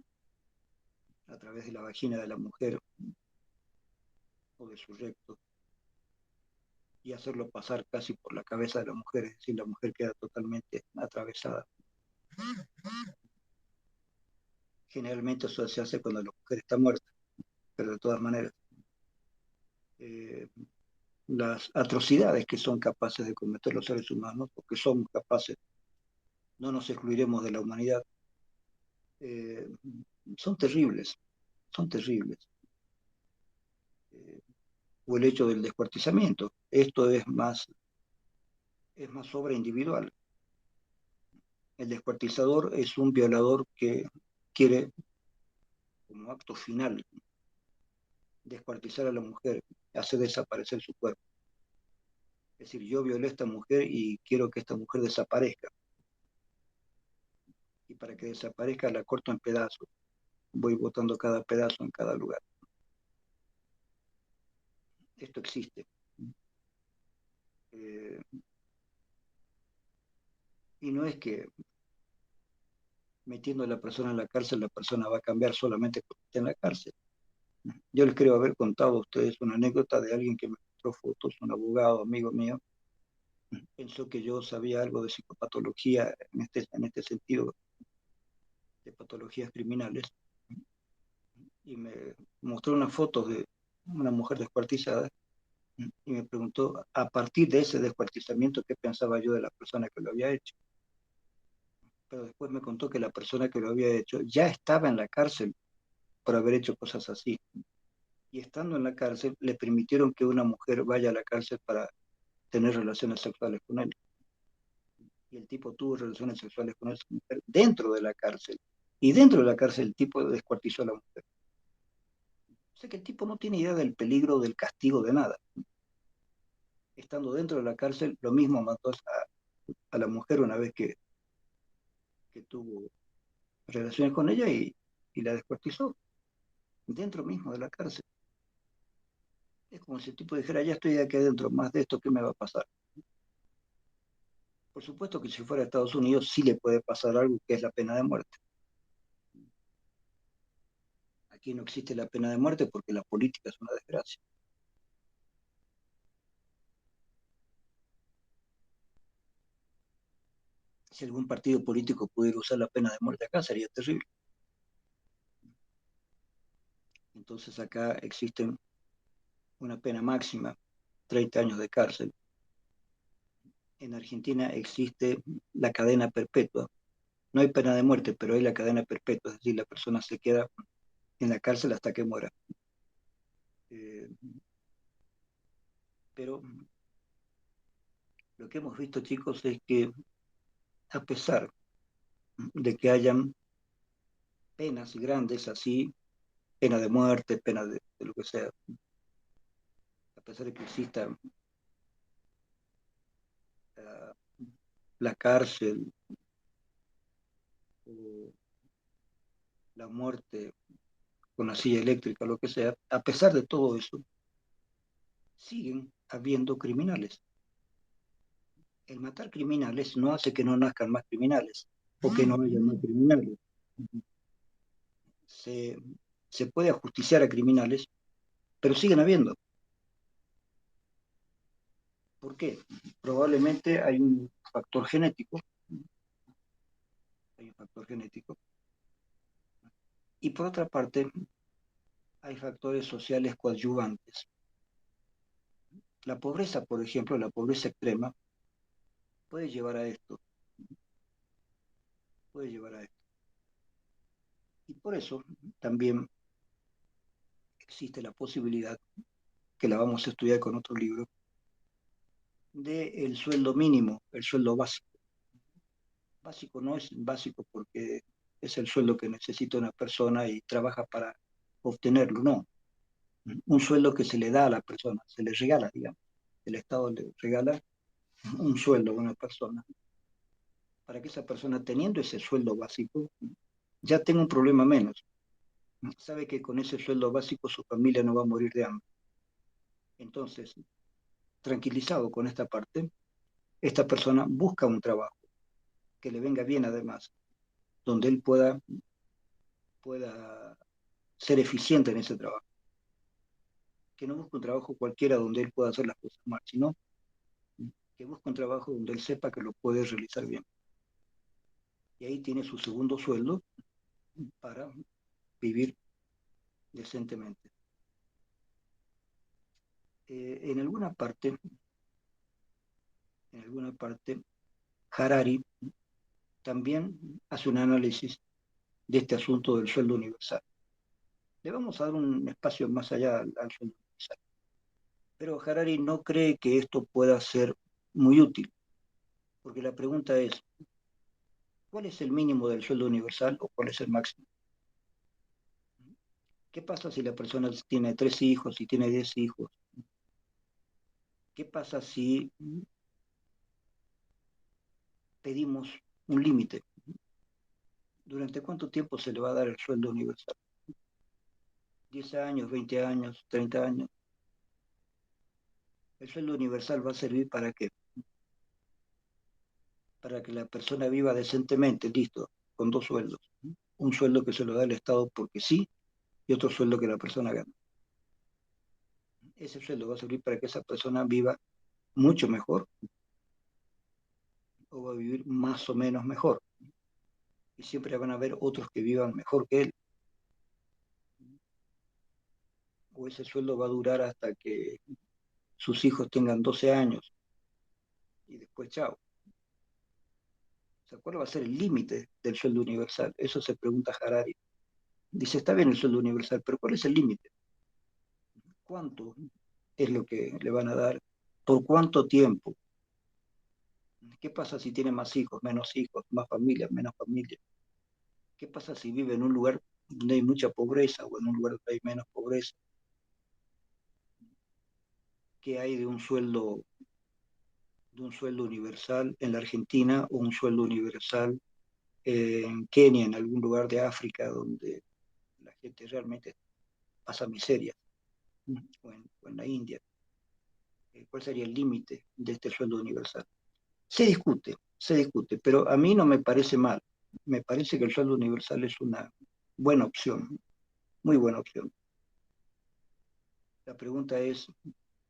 a través de la vagina de la mujer o de su recto y hacerlo pasar casi por la cabeza de la mujer, es decir, la mujer queda totalmente atravesada. Generalmente eso se hace cuando la mujer está muerta, pero de todas maneras, eh, las atrocidades que son capaces de cometer los seres humanos, porque somos capaces, no nos excluiremos de la humanidad, eh, son terribles, son terribles. Eh, o el hecho del descuartizamiento, esto es más obra individual. El descuartizador es un violador que quiere, como acto final, descuartizar a la mujer, hacer desaparecer su cuerpo. Es decir, yo violé a esta mujer y quiero que esta mujer desaparezca. Y para que desaparezca la corto en pedazos. Voy botando cada pedazo en cada lugar. Esto existe. Eh, y no es que metiendo a la persona en la cárcel, la persona va a cambiar solamente porque esté en la cárcel. Yo les creo haber contado a ustedes una anécdota de alguien que me mostró fotos, un abogado, amigo mío, pensó que yo sabía algo de psicopatología en este sentido, de patologías criminales, y me mostró unas fotos de una mujer descuartizada y me preguntó a partir de ese descuartizamiento qué pensaba yo de la persona que lo había hecho. Pero después me contó que la persona que lo había hecho ya estaba en la cárcel por haber hecho cosas así. Y estando en la cárcel, le permitieron que una mujer vaya a la cárcel para tener relaciones sexuales con él. Y el tipo tuvo relaciones sexuales con esa mujer dentro de la cárcel. Y dentro de la cárcel el tipo descuartizó a la mujer. O sea que el tipo no tiene idea del peligro, del castigo, de nada. Estando dentro de la cárcel, lo mismo mató a la mujer una vez que tuvo relaciones con ella y la descuartizó dentro mismo de la cárcel. Es como si el tipo dijera, ya estoy aquí adentro, más de esto, ¿qué me va a pasar? Por supuesto que si fuera a Estados Unidos sí le puede pasar algo que es la pena de muerte. Aquí no existe la pena de muerte porque la política es una desgracia. Si algún partido político pudiera usar la pena de muerte acá sería terrible. Entonces acá existe una pena máxima, 30 años de cárcel. En Argentina existe la cadena perpetua. No hay pena de muerte, pero hay la cadena perpetua, es decir, la persona se queda en la cárcel hasta que muera. Eh, pero lo que hemos visto, chicos, es que a pesar de que hayan penas grandes así, pena de muerte, pena de lo que sea, a pesar de que exista uh, la cárcel o la muerte con la silla eléctrica, lo que sea, a pesar de todo eso, siguen habiendo criminales. El matar criminales no hace que no nazcan más criminales o que no haya más criminales. Se, se puede ajusticiar a criminales, pero siguen habiendo. ¿Por qué? Probablemente hay un factor genético, hay un factor genético, y por otra parte hay factores sociales coadyuvantes. La pobreza, por ejemplo, la pobreza extrema, puede llevar a esto, puede llevar a esto. Y por eso también existe la posibilidad, que la vamos a estudiar con otro libro, del sueldo mínimo, el sueldo básico. Básico no es básico porque es el sueldo que necesita una persona y trabaja para obtenerlo, no. Un sueldo que se le da a la persona, se le regala, digamos. El Estado le regala un sueldo a una persona para que esa persona, teniendo ese sueldo básico, ya tenga un problema menos. Sabe que con ese sueldo básico su familia no va a morir de hambre. Entonces, tranquilizado con esta parte, esta persona busca un trabajo que le venga bien además, donde él pueda ser eficiente en ese trabajo. Que no busque un trabajo cualquiera donde él pueda hacer las cosas mal, sino que busque un trabajo donde él sepa que lo puede realizar bien. Y ahí tiene su segundo sueldo para vivir decentemente. En alguna parte, Harari también hace un análisis de este asunto del sueldo universal. Le vamos a dar un espacio más allá al sueldo universal. Pero Harari no cree que esto pueda ser muy útil, porque la pregunta es, ¿cuál es el mínimo del sueldo universal o cuál es el máximo? ¿Qué pasa si la persona tiene 3 hijos y tiene 10 hijos? ¿Qué pasa si pedimos un límite? ¿Durante cuánto tiempo se le va a dar el sueldo universal? ¿10 años, 20 años, 30 años? ¿El sueldo universal va a servir para qué? Para que la persona viva decentemente, listo, con 2 sueldos. Un sueldo que se lo da el Estado porque sí y otro sueldo que la persona gana. Ese sueldo va a servir para que esa persona viva mucho mejor o va a vivir más o menos mejor. Y siempre van a haber otros que vivan mejor que él. O ese sueldo va a durar hasta que sus hijos tengan 12 años y después chao. O sea, ¿cuál va a ser el límite del sueldo universal? Eso se pregunta Harari. Dice, está bien el sueldo universal, pero ¿cuál es el límite? ¿Cuánto es lo que le van a dar? ¿Por cuánto tiempo? ¿Qué pasa si tiene más hijos, más familia, menos familia? ¿Qué pasa si vive en un lugar donde hay mucha pobreza o en un lugar donde hay menos pobreza? ¿Qué hay de un sueldo universal en la Argentina o un sueldo universal en Kenia, en algún lugar de África donde la gente realmente pasa miseria, o en la India? ¿Cuál sería el límite de este sueldo universal? Se discute, pero a mí no me parece mal. Me parece que el sueldo universal es una buena opción, muy buena opción. La pregunta es,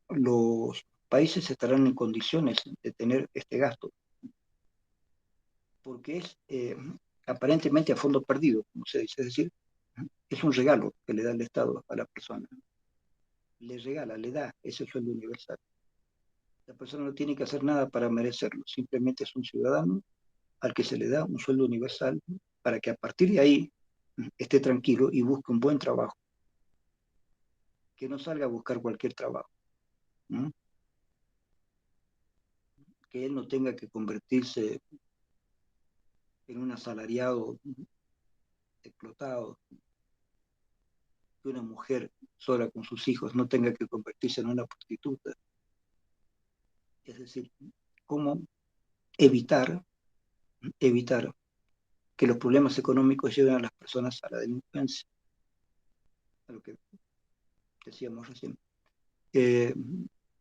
¿los países estarán en condiciones de tener este gasto? Porque es aparentemente a fondo perdido, como se dice, es decir, es un regalo que le da el Estado a la persona. Le regala, le da ese sueldo universal. La persona no tiene que hacer nada para merecerlo, simplemente es un ciudadano al que se le da un sueldo universal para que a partir de ahí esté tranquilo y busque un buen trabajo, que no salga a buscar cualquier trabajo, ¿no? Que él no tenga que convertirse en un asalariado explotado, que una mujer sola con sus hijos no tenga que convertirse en una prostituta. Es decir, cómo evitar que los problemas económicos lleven a las personas a la delincuencia, a lo que decíamos recién. Eh,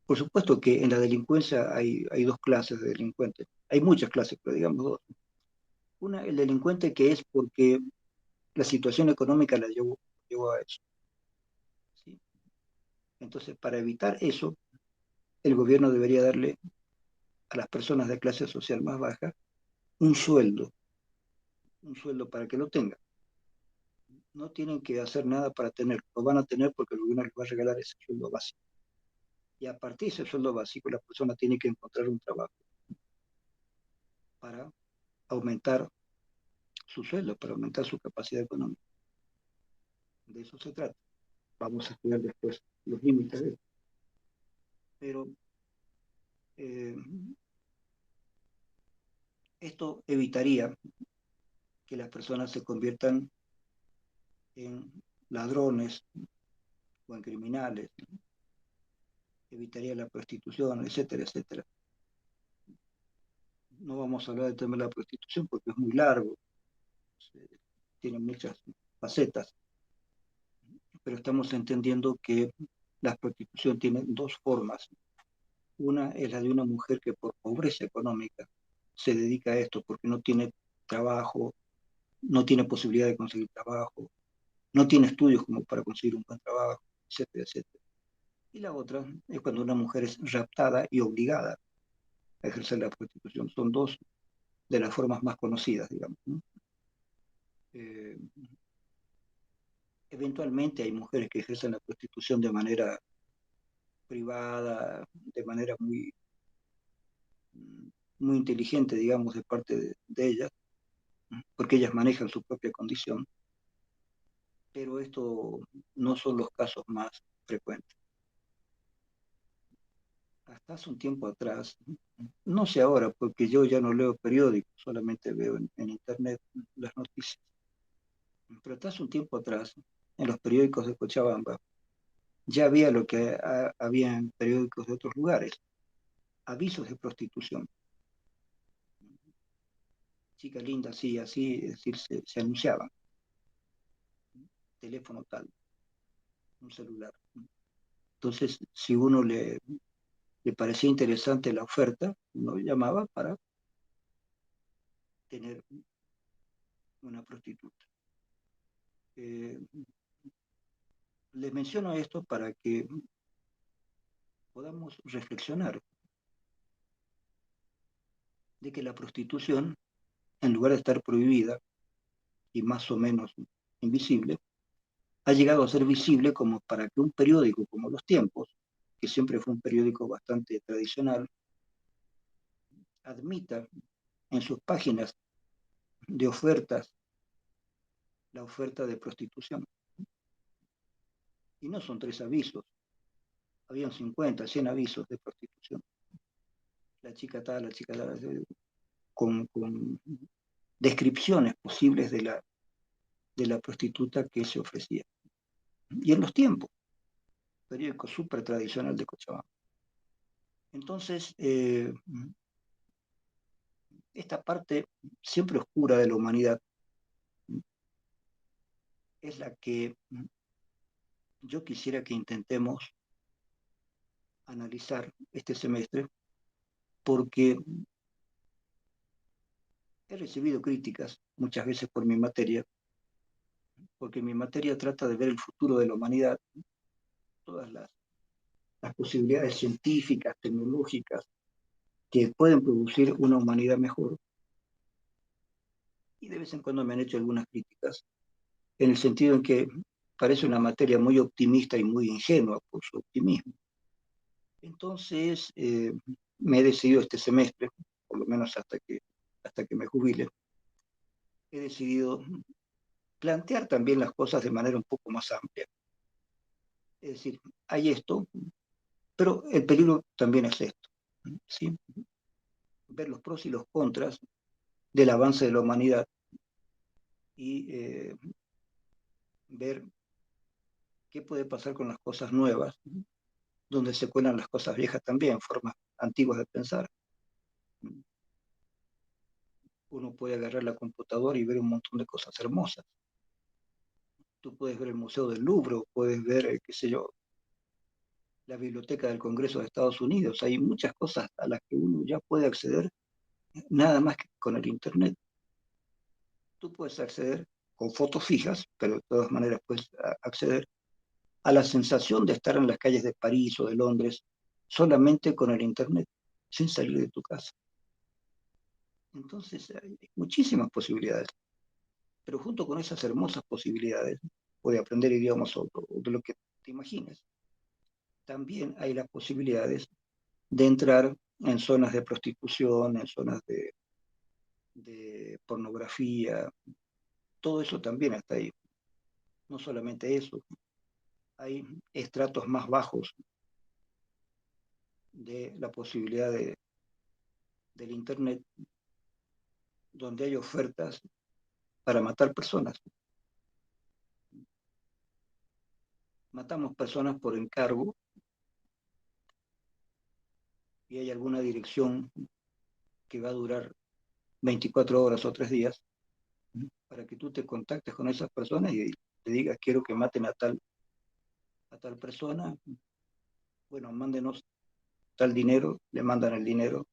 por supuesto que en la delincuencia hay dos clases de delincuentes. Hay muchas clases, pero digamos dos. Una, el delincuente que es porque la situación económica la llevó a eso. ¿Sí? Entonces, para evitar eso, el gobierno debería darle a las personas de clase social más baja un sueldo para que lo tengan. No tienen que hacer nada para tenerlo, lo van a tener porque el gobierno les va a regalar ese sueldo básico. Y a partir de ese sueldo básico, la persona tiene que encontrar un trabajo para aumentar su sueldo, para aumentar su capacidad económica. De eso se trata. Vamos a estudiar después los límites de eso. Pero eh, esto evitaría que las personas se conviertan en ladrones o en criminales, evitaría la prostitución, etcétera, etcétera. No vamos a hablar del tema de la prostitución porque es muy largo, tiene muchas facetas, pero estamos entendiendo que la prostitución tiene dos formas. Una es la de una mujer que por pobreza económica se dedica a esto porque no tiene trabajo, no tiene posibilidad de conseguir trabajo, no tiene estudios como para conseguir un buen trabajo, etcétera, etcétera. Y la otra es cuando una mujer es raptada y obligada a ejercer la prostitución. Son dos de las formas más conocidas, digamos, ¿no? Eh, Eventualmente hay mujeres que ejercen la prostitución de manera privada, de manera muy inteligente, digamos, de parte de ellas, porque ellas manejan su propia condición, pero esto no son los casos más frecuentes. Hasta hace un tiempo atrás, no sé ahora, porque yo ya no leo periódicos, solamente veo en internet las noticias, pero hasta hace un tiempo atrás, en los periódicos de Cochabamba, ya había lo que había en periódicos de otros lugares, avisos de prostitución. Chica linda, sí, así, es decir, se anunciaban, teléfono tal, un celular. Entonces, si uno le parecía interesante la oferta, uno llamaba para tener una prostituta. Eh, Les menciono esto para que podamos reflexionar de que la prostitución, en lugar de estar prohibida y más o menos invisible, ha llegado a ser visible como para que un periódico como Los Tiempos, que siempre fue un periódico bastante tradicional, admita en sus páginas de ofertas la oferta de prostitución. Y no son 3 avisos, habían 50, 100 avisos de prostitución. La chica tal, con descripciones posibles de la prostituta que se ofrecía. Y en Los Tiempos, periódico súper tradicional de Cochabamba. Entonces, esta parte siempre oscura de la humanidad es la que yo quisiera que intentemos analizar este semestre, porque he recibido críticas muchas veces por mi materia, porque mi materia trata de ver el futuro de la humanidad, todas las posibilidades científicas, tecnológicas, que pueden producir una humanidad mejor. Y de vez en cuando me han hecho algunas críticas, en el sentido en que parece una materia muy optimista y muy ingenua por su optimismo. Entonces, me he decidido este semestre, por lo menos hasta que me jubile, he decidido plantear también las cosas de manera un poco más amplia. Es decir, hay esto, pero el peligro también es esto, ¿sí? Ver los pros y los contras del avance de la humanidad y ver ¿Qué puede pasar con las cosas nuevas? Donde se cuelan las cosas viejas también, formas antiguas de pensar. Uno puede agarrar la computadora y ver un montón de cosas hermosas. Tú puedes ver el Museo del Louvre, puedes ver, qué sé yo, la Biblioteca del Congreso de Estados Unidos. Hay muchas cosas a las que uno ya puede acceder nada más que con el Internet. Tú puedes acceder con fotos fijas, pero de todas maneras puedes acceder a la sensación de estar en las calles de París o de Londres solamente con el Internet, sin salir de tu casa. Entonces hay muchísimas posibilidades, pero junto con esas hermosas posibilidades, puede aprender idiomas o de lo que te imagines, también hay las posibilidades de entrar en zonas de prostitución, en zonas de pornografía, todo eso también está ahí. No solamente eso, hay estratos más bajos de la posibilidad del Internet, donde hay ofertas para matar personas. Matamos personas por encargo y hay alguna dirección que va a durar 24 horas o 3 días para que tú te contactes con esas personas y te digas, quiero que maten a tal persona. Bueno, mándenos tal dinero, le mandan el dinero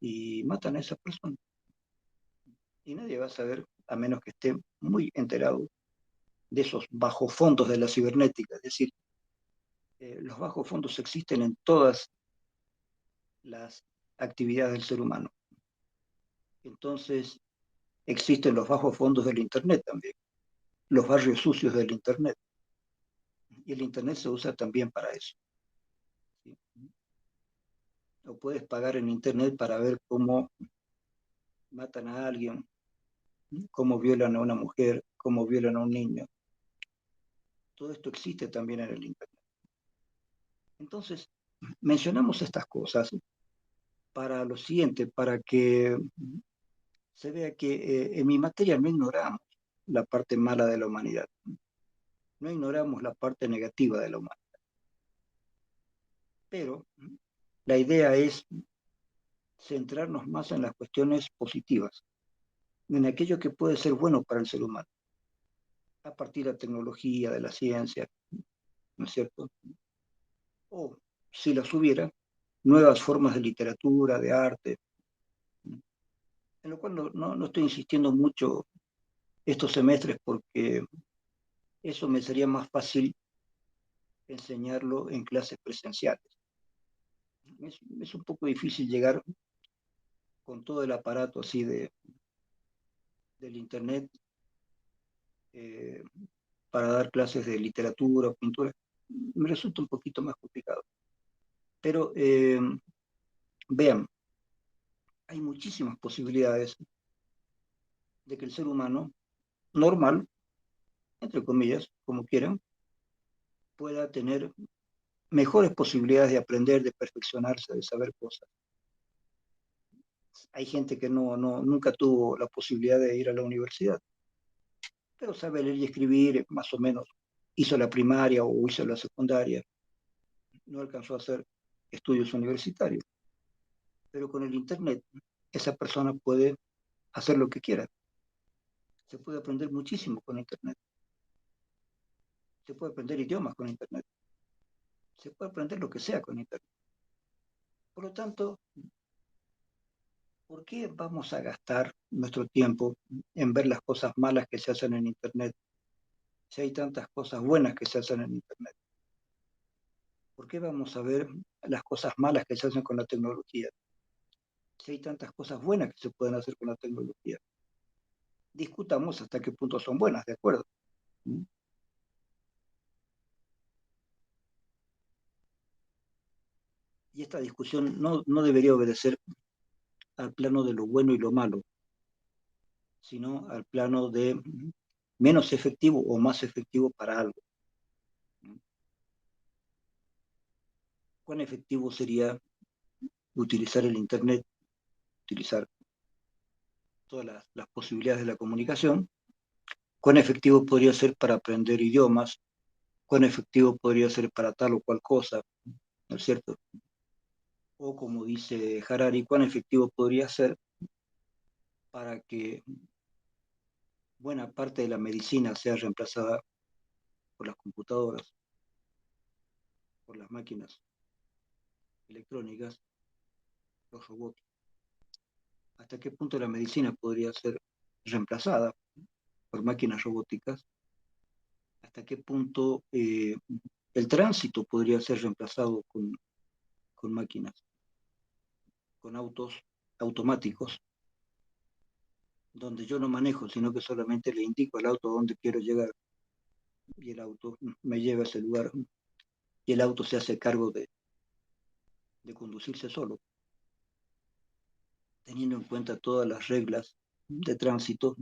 y matan a esa persona. Y nadie va a saber, a menos que esté muy enterado de esos bajos fondos de la cibernética. Es decir, los bajos fondos existen en todas las actividades del ser humano. Entonces, existen los bajos fondos del Internet también, los barrios sucios del Internet. Y el Internet se usa también para eso. ¿Sí? O puedes pagar en Internet para ver cómo matan a alguien, cómo violan a una mujer, cómo violan a un niño. Todo esto existe también en el Internet. Entonces, mencionamos estas cosas para lo siguiente, para que se vea que en mi materia no ignoramos la parte mala de la humanidad, no ignoramos la parte negativa de la humanidad, pero la idea es centrarnos más en las cuestiones positivas, en aquello que puede ser bueno para el ser humano, a partir de la tecnología, de la ciencia, ¿no es cierto? O, si las hubiera, nuevas formas de literatura, de arte, en lo cual no estoy insistiendo mucho estos semestres porque eso me sería más fácil enseñarlo en clases presenciales. Es un poco difícil llegar con todo el aparato así del Internet eh, para dar clases de literatura o pintura. Me resulta un poquito más complicado. Pero vean, hay muchísimas posibilidades de que el ser humano normal, entre comillas, como quieran, pueda tener mejores posibilidades de aprender, de perfeccionarse, de saber cosas. Hay gente que nunca tuvo la posibilidad de ir a la universidad, pero sabe leer y escribir, más o menos hizo la primaria o hizo la secundaria, no alcanzó a hacer estudios universitarios, pero con el Internet esa persona puede hacer lo que quiera. Se puede aprender muchísimo con Internet. Se puede aprender idiomas con Internet. Se puede aprender lo que sea con Internet. Por lo tanto, ¿por qué vamos a gastar nuestro tiempo en ver las cosas malas que se hacen en Internet si hay tantas cosas buenas que se hacen en Internet? ¿Por qué vamos a ver las cosas malas que se hacen con la tecnología si hay tantas cosas buenas que se pueden hacer con la tecnología? Discutamos hasta qué punto son buenas, ¿de acuerdo? Y esta discusión no debería obedecer al plano de lo bueno y lo malo, sino al plano de menos efectivo o más efectivo para algo. ¿Cuán efectivo sería utilizar el Internet, utilizar todas las posibilidades de la comunicación? ¿Cuán efectivo podría ser para aprender idiomas? cuán efectivo podría ser para tal o cual cosa, ¿no es cierto? O como dice Harari, cuán efectivo podría ser para que buena parte de la medicina sea reemplazada por las computadoras, por las máquinas electrónicas, los robots. ¿Hasta qué punto la medicina podría ser reemplazada por máquinas robóticas? ¿Hasta qué punto el tránsito podría ser reemplazado con máquinas, con autos automáticos, donde yo no manejo, sino que solamente le indico al auto a dónde quiero llegar y el auto me lleva a ese lugar y el auto se hace cargo de conducirse solo, teniendo en cuenta todas las reglas de tránsito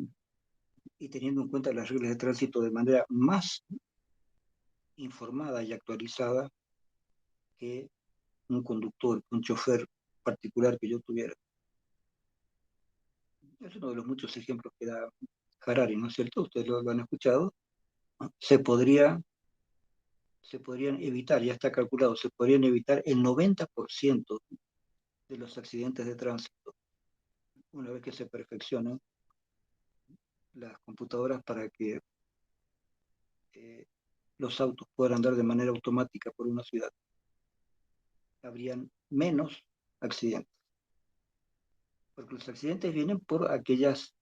y teniendo en cuenta las reglas de tránsito de manera más informada y actualizada que un conductor, un chofer particular que yo tuviera. Es uno de los muchos ejemplos que da Harari, ¿no es cierto? Ustedes lo han escuchado. Se podrían evitar, ya está calculado, se podrían evitar el 90% de los accidentes de tránsito una vez que se perfeccionen las computadoras para que eh, los autos puedan andar de manera automática por una ciudad. Habrían menos accidentes, porque los accidentes vienen por aquellas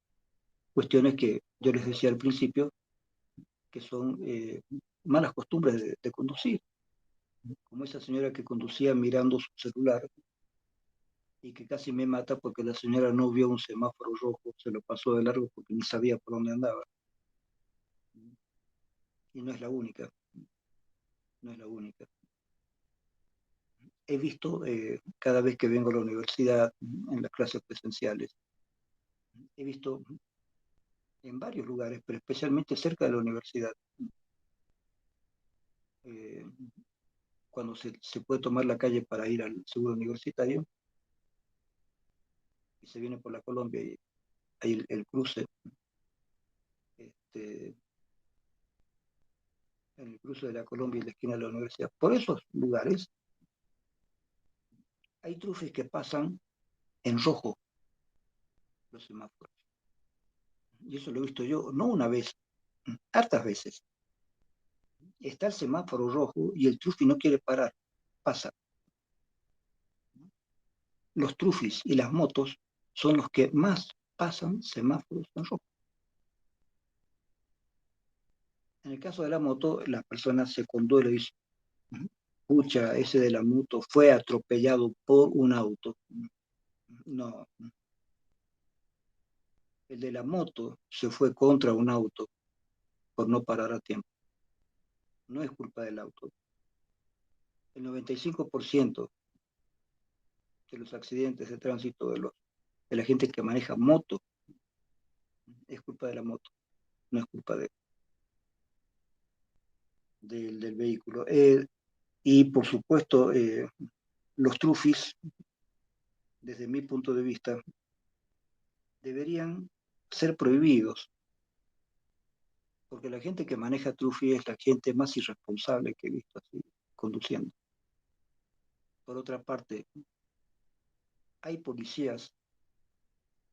cuestiones que yo les decía al principio, que son malas costumbres de conducir, como esa señora que conducía mirando su celular y que casi me mata porque la señora no vio un semáforo rojo, se lo pasó de largo porque ni sabía por dónde andaba. Y no es la única, no es la única. He visto cada vez que vengo a la universidad, en las clases presenciales, he visto en varios lugares, pero especialmente cerca de la universidad, eh, cuando se puede tomar la calle para ir al seguro universitario, y se viene por la Colombia y hay el cruce, este, en el cruce de la Colombia y la esquina de la universidad. Por esos lugares hay trufis que pasan en rojo los semáforos. Y eso lo he visto yo, no una vez, hartas veces. Está el semáforo rojo y el trufi no quiere parar, pasa. Los trufis y las motos son los que más pasan semáforos en rojo. En el caso de la moto, la persona se conduele y dice, pucha, ese de la moto fue atropellado por un auto. No, el de la moto se fue contra un auto por no parar a tiempo. No es culpa del auto. El 95% de los accidentes de tránsito de la gente que maneja moto es culpa de la moto, no es culpa del vehículo. Y por supuesto, los trufis, desde mi punto de vista, deberían ser prohibidos, porque la gente que maneja trufi es la gente más irresponsable que he visto así, conduciendo. Por otra parte, ¿hay policías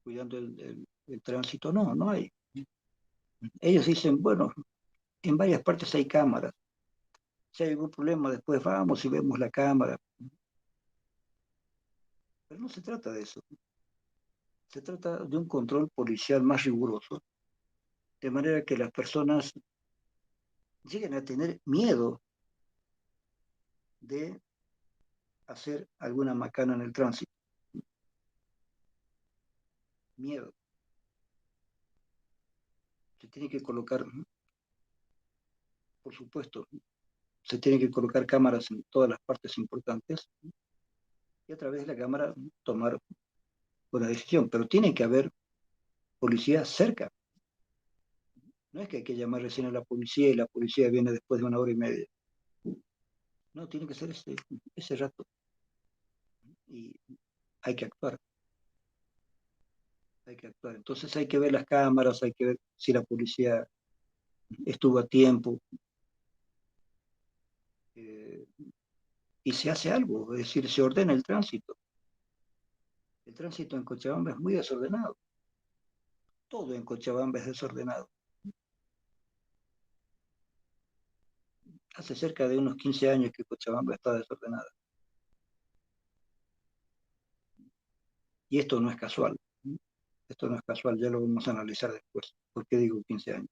cuidando el tránsito? No, no hay. Ellos dicen, bueno, en varias partes hay cámaras. Si hay algún problema, después vamos y vemos la cámara. Pero no se trata de eso. Se trata de un control policial más riguroso, de manera que las personas lleguen a tener miedo de hacer alguna macana en el tránsito. Miedo. Se tiene que colocar, por supuesto, se tienen que colocar cámaras en todas las partes importantes y a través de la cámara tomar una decisión. Pero tiene que haber policía cerca. No es que hay que llamar recién a la policía y la policía viene después de 1 hora y media. No, tiene que ser ese rato. Y hay que actuar. Hay que actuar. Entonces hay que ver las cámaras, hay que ver si la policía estuvo a tiempo, y se hace algo, es decir, se ordena el tránsito. El tránsito en Cochabamba es muy desordenado. Todo en Cochabamba es desordenado. Hace cerca de unos 15 años que Cochabamba está desordenada. Y esto no es casual. Esto no es casual, ya lo vamos a analizar después. ¿Por qué digo 15 años?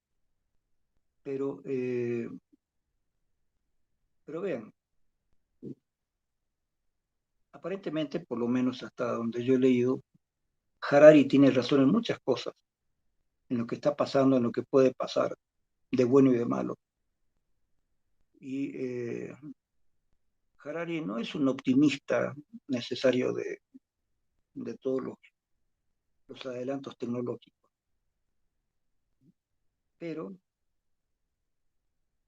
Pero, eh, pero vean, aparentemente, por lo menos hasta donde yo he leído, Harari tiene razón en muchas cosas, en lo que está pasando, en lo que puede pasar, de bueno y de malo. Y Harari no es un optimista necesario de todos los adelantos tecnológicos, pero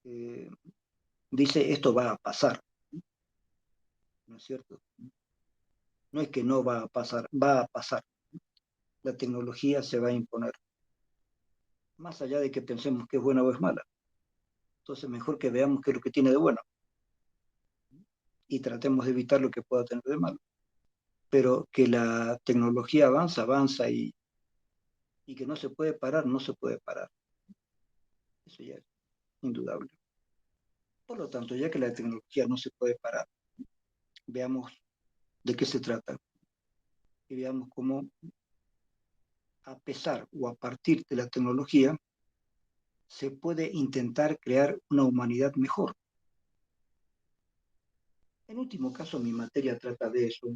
eh, dice esto va a pasar, ¿no es cierto? No es que no va a pasar, va a pasar. La tecnología se va a imponer, más allá de que pensemos que es buena o es mala. Entonces, mejor que veamos qué es lo que tiene de bueno y tratemos de evitar lo que pueda tener de malo. Pero que la tecnología avanza, avanza y que no se puede parar, no se puede parar. Eso ya es indudable. Por lo tanto, ya que la tecnología no se puede parar, veamos de qué se trata y veamos cómo, a pesar o a partir de la tecnología, se puede intentar crear una humanidad mejor. En último caso, mi materia trata de eso.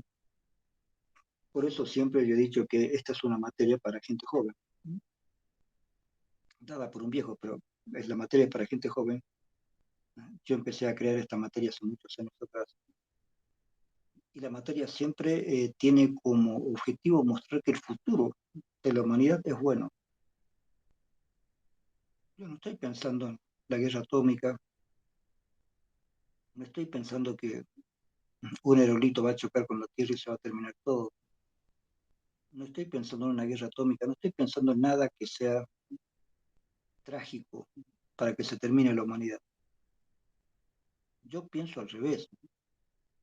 Por eso siempre yo he dicho que esta es una materia para gente joven, dada por un viejo, pero es la materia para gente joven. Yo empecé a crear esta materia hace muchos años atrás. Y la materia siempre tiene como objetivo mostrar que el futuro de la humanidad es bueno. Yo no estoy pensando en la guerra atómica, no estoy pensando que un aerolito va a chocar con la Tierra y se va a terminar todo. No estoy pensando en una guerra atómica, no estoy pensando en nada que sea trágico para que se termine la humanidad. Yo pienso al revés,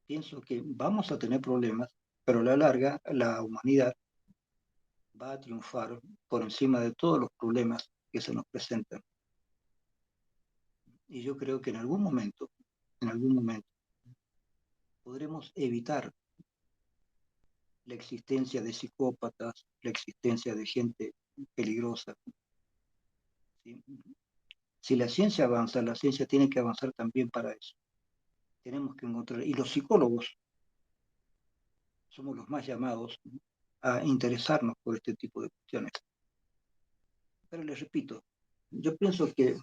pienso que vamos a tener problemas, pero a la larga la humanidad va a triunfar por encima de todos los problemas que se nos presentan. Y yo creo que en algún momento, podremos evitar la existencia de psicópatas, la existencia de gente peligrosa. ¿Sí? Si la ciencia avanza, la ciencia tiene que avanzar también para eso. Tenemos que encontrar, y los psicólogos somos los más llamados a interesarnos por este tipo de cuestiones. Pero les repito, yo pienso que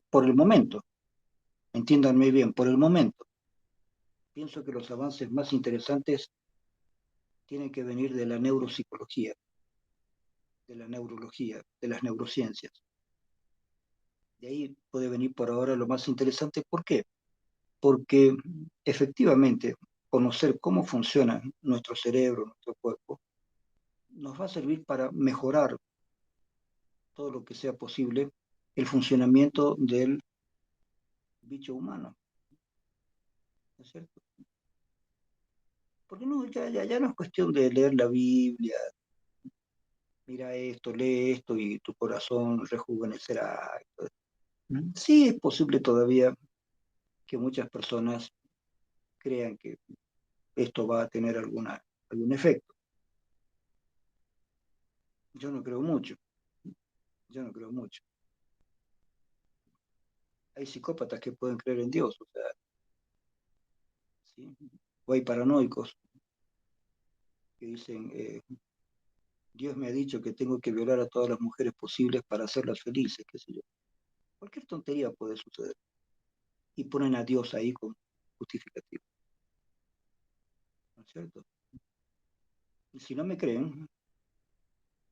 por el momento, entiéndanme bien, por el momento, pienso que los avances más interesantes tienen que venir de la neuropsicología, de la neurología, de las neurociencias. De ahí puede venir por ahora lo más interesante. ¿Por qué? Porque efectivamente conocer cómo funciona nuestro cerebro, nuestro cuerpo, nos va a servir para mejorar todo lo que sea posible el funcionamiento del bicho humano, ¿no es cierto? Porque no, ya no es cuestión de leer la Biblia, mira esto, lee esto y tu corazón rejuvenecerá. Sí, es posible todavía que muchas personas crean que esto va a tener algún efecto. Yo no creo mucho, yo no creo mucho. Hay psicópatas que pueden creer en Dios, o sea, ¿sí? O hay paranoicos que dicen, Dios me ha dicho que tengo que violar a todas las mujeres posibles para hacerlas felices, qué sé yo. Cualquier tontería puede suceder. Y ponen a Dios ahí como justificativo, ¿no es cierto? Y si no me creen,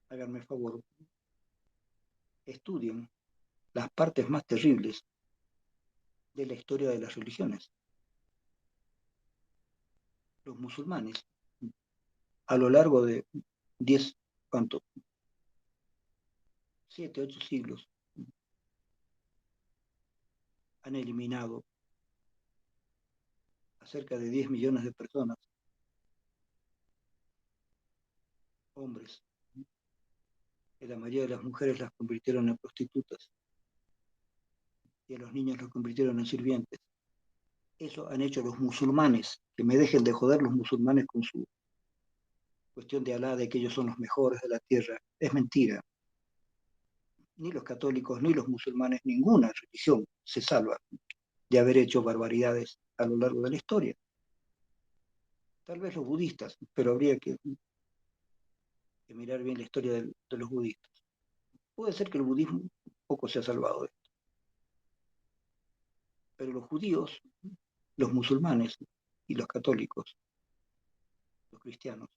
háganme el favor, estudien las partes más terribles de la historia de las religiones. Los musulmanes, a lo largo de 10, ¿cuánto? 7, 8 siglos, han eliminado a cerca de 10 millones de personas, hombres, que la mayoría de las mujeres las convirtieron en prostitutas y a los niños los convirtieron en sirvientes. Eso han hecho los musulmanes, que me dejen de joder los musulmanes con su cuestión de Alá, de que ellos son los mejores de la tierra. Es mentira. Ni los católicos, ni los musulmanes, ninguna religión se salva de haber hecho barbaridades a lo largo de la historia. Tal vez los budistas, pero habría que mirar bien la historia de los budistas. Puede ser que el budismo poco se ha salvado de esto, pero los judíos, los musulmanes y los católicos, los cristianos,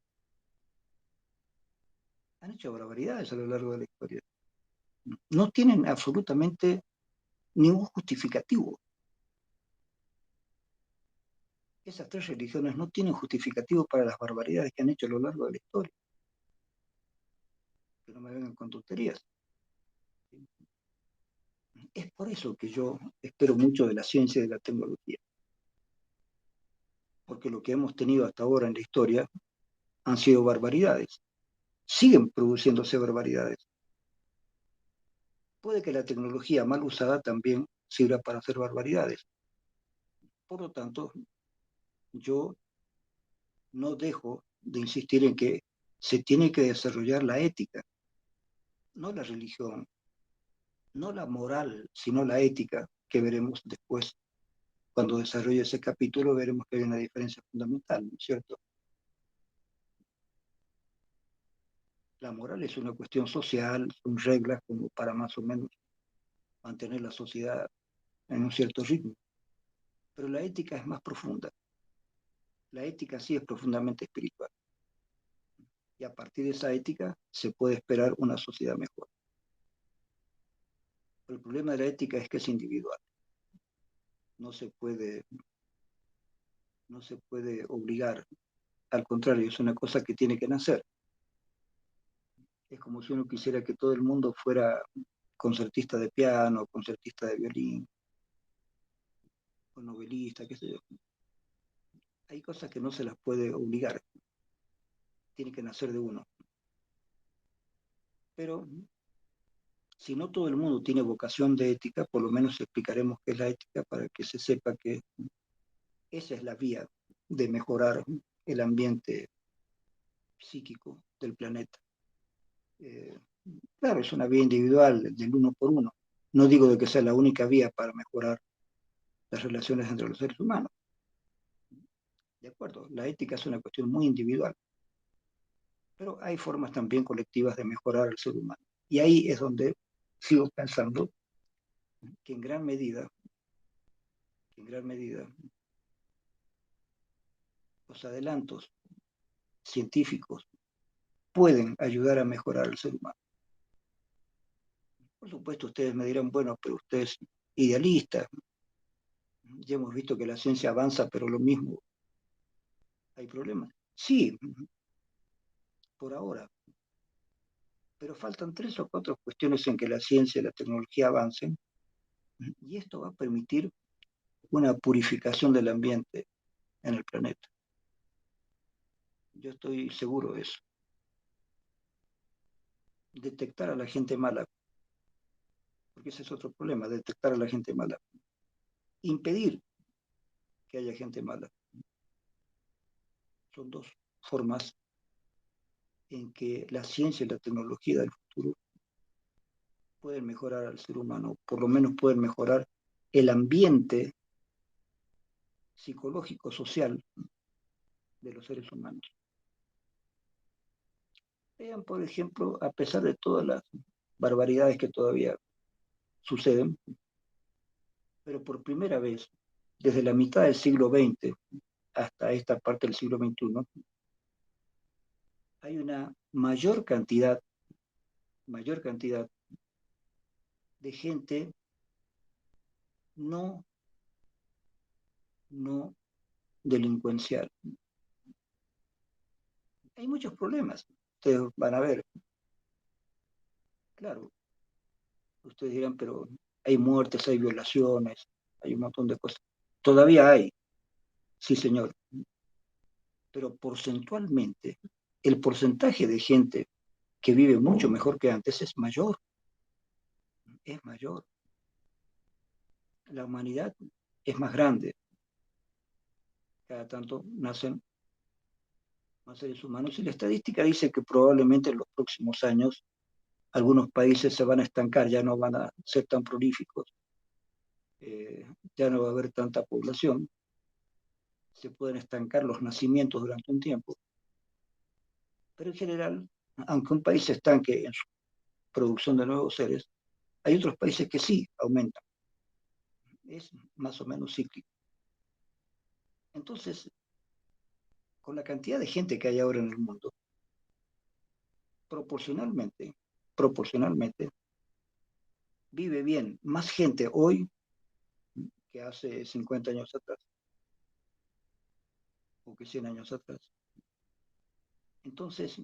han hecho barbaridades a lo largo de la historia. No tienen absolutamente ningún justificativo. Esas tres religiones no tienen justificativo para las barbaridades que han hecho a lo largo de la historia. Que no me vengan con tonterías. Es por eso que yo espero mucho de la ciencia y de la tecnología. Porque lo que hemos tenido hasta ahora en la historia han sido barbaridades. Siguen produciéndose barbaridades. Puede que la tecnología mal usada también sirva para hacer barbaridades. Por lo tanto, yo no dejo de insistir en que se tiene que desarrollar la ética, no la religión, no la moral, sino la ética, que veremos después. Cuando desarrolle ese capítulo veremos que hay una diferencia fundamental, ¿no es cierto? La moral es una cuestión social, son reglas como para más o menos mantener la sociedad en un cierto ritmo. Pero la ética es más profunda. La ética sí es profundamente espiritual. Y a partir de esa ética se puede esperar una sociedad mejor. Pero el problema de la ética es que es individual. No se puede, no se puede obligar. Al contrario, es una cosa que tiene que nacer. Es como si uno quisiera que todo el mundo fuera concertista de piano, concertista de violín, o novelista, qué sé yo. Hay cosas que no se las puede obligar, tiene que nacer de uno. Pero si no todo el mundo tiene vocación de ética, por lo menos explicaremos qué es la ética para que se sepa que esa es la vía de mejorar el ambiente psíquico del planeta. Eh, claro, es una vía individual del uno por uno. No digo de que sea la única vía para mejorar las relaciones entre los seres humanos. De acuerdo, la ética es una cuestión muy individual, pero hay formas también colectivas de mejorar al ser humano. Y ahí es donde sigo pensando que en gran medida, los adelantos científicos pueden ayudar a mejorar al ser humano. Por supuesto, ustedes me dirán, bueno, pero usted es idealista. Ya hemos visto que la ciencia avanza, pero lo mismo, hay problemas. Sí, por ahora. Pero faltan 3 o 4 cuestiones en que la ciencia y la tecnología avancen, y esto va a permitir una purificación del ambiente en el planeta. Yo estoy seguro de eso. Detectar a la gente mala, porque ese es otro problema, detectar a la gente mala. Impedir que haya gente mala. Son 2 formas en que la ciencia y la tecnología del futuro pueden mejorar al ser humano, por lo menos pueden mejorar el ambiente psicológico, social de los seres humanos. Vean, por ejemplo, a pesar de todas las barbaridades que todavía suceden, pero por primera vez, desde la mitad del siglo XX hasta esta parte del siglo XXI, hay una mayor cantidad de gente no, no delincuencial. Hay muchos problemas, ustedes van a ver, claro, ustedes dirán, pero hay muertes, hay violaciones, hay un montón de cosas. Todavía hay, Sí, señor, pero porcentualmente, el porcentaje de gente que vive mucho mejor que antes es mayor, es mayor. La humanidad es más grande, cada tanto nacen más seres humanos y la estadística dice que probablemente en los próximos años algunos países se van a estancar, ya no van a ser tan prolíficos, ya no va a haber tanta población, se pueden estancar los nacimientos durante un tiempo, pero en general, aunque un país se estanque en su producción de nuevos seres, hay otros países que sí aumentan, es más o menos cíclico. Entonces, con la cantidad de gente que hay ahora en el mundo, proporcionalmente, vive bien más gente hoy que hace 50 años atrás o que 100 años atrás. Entonces,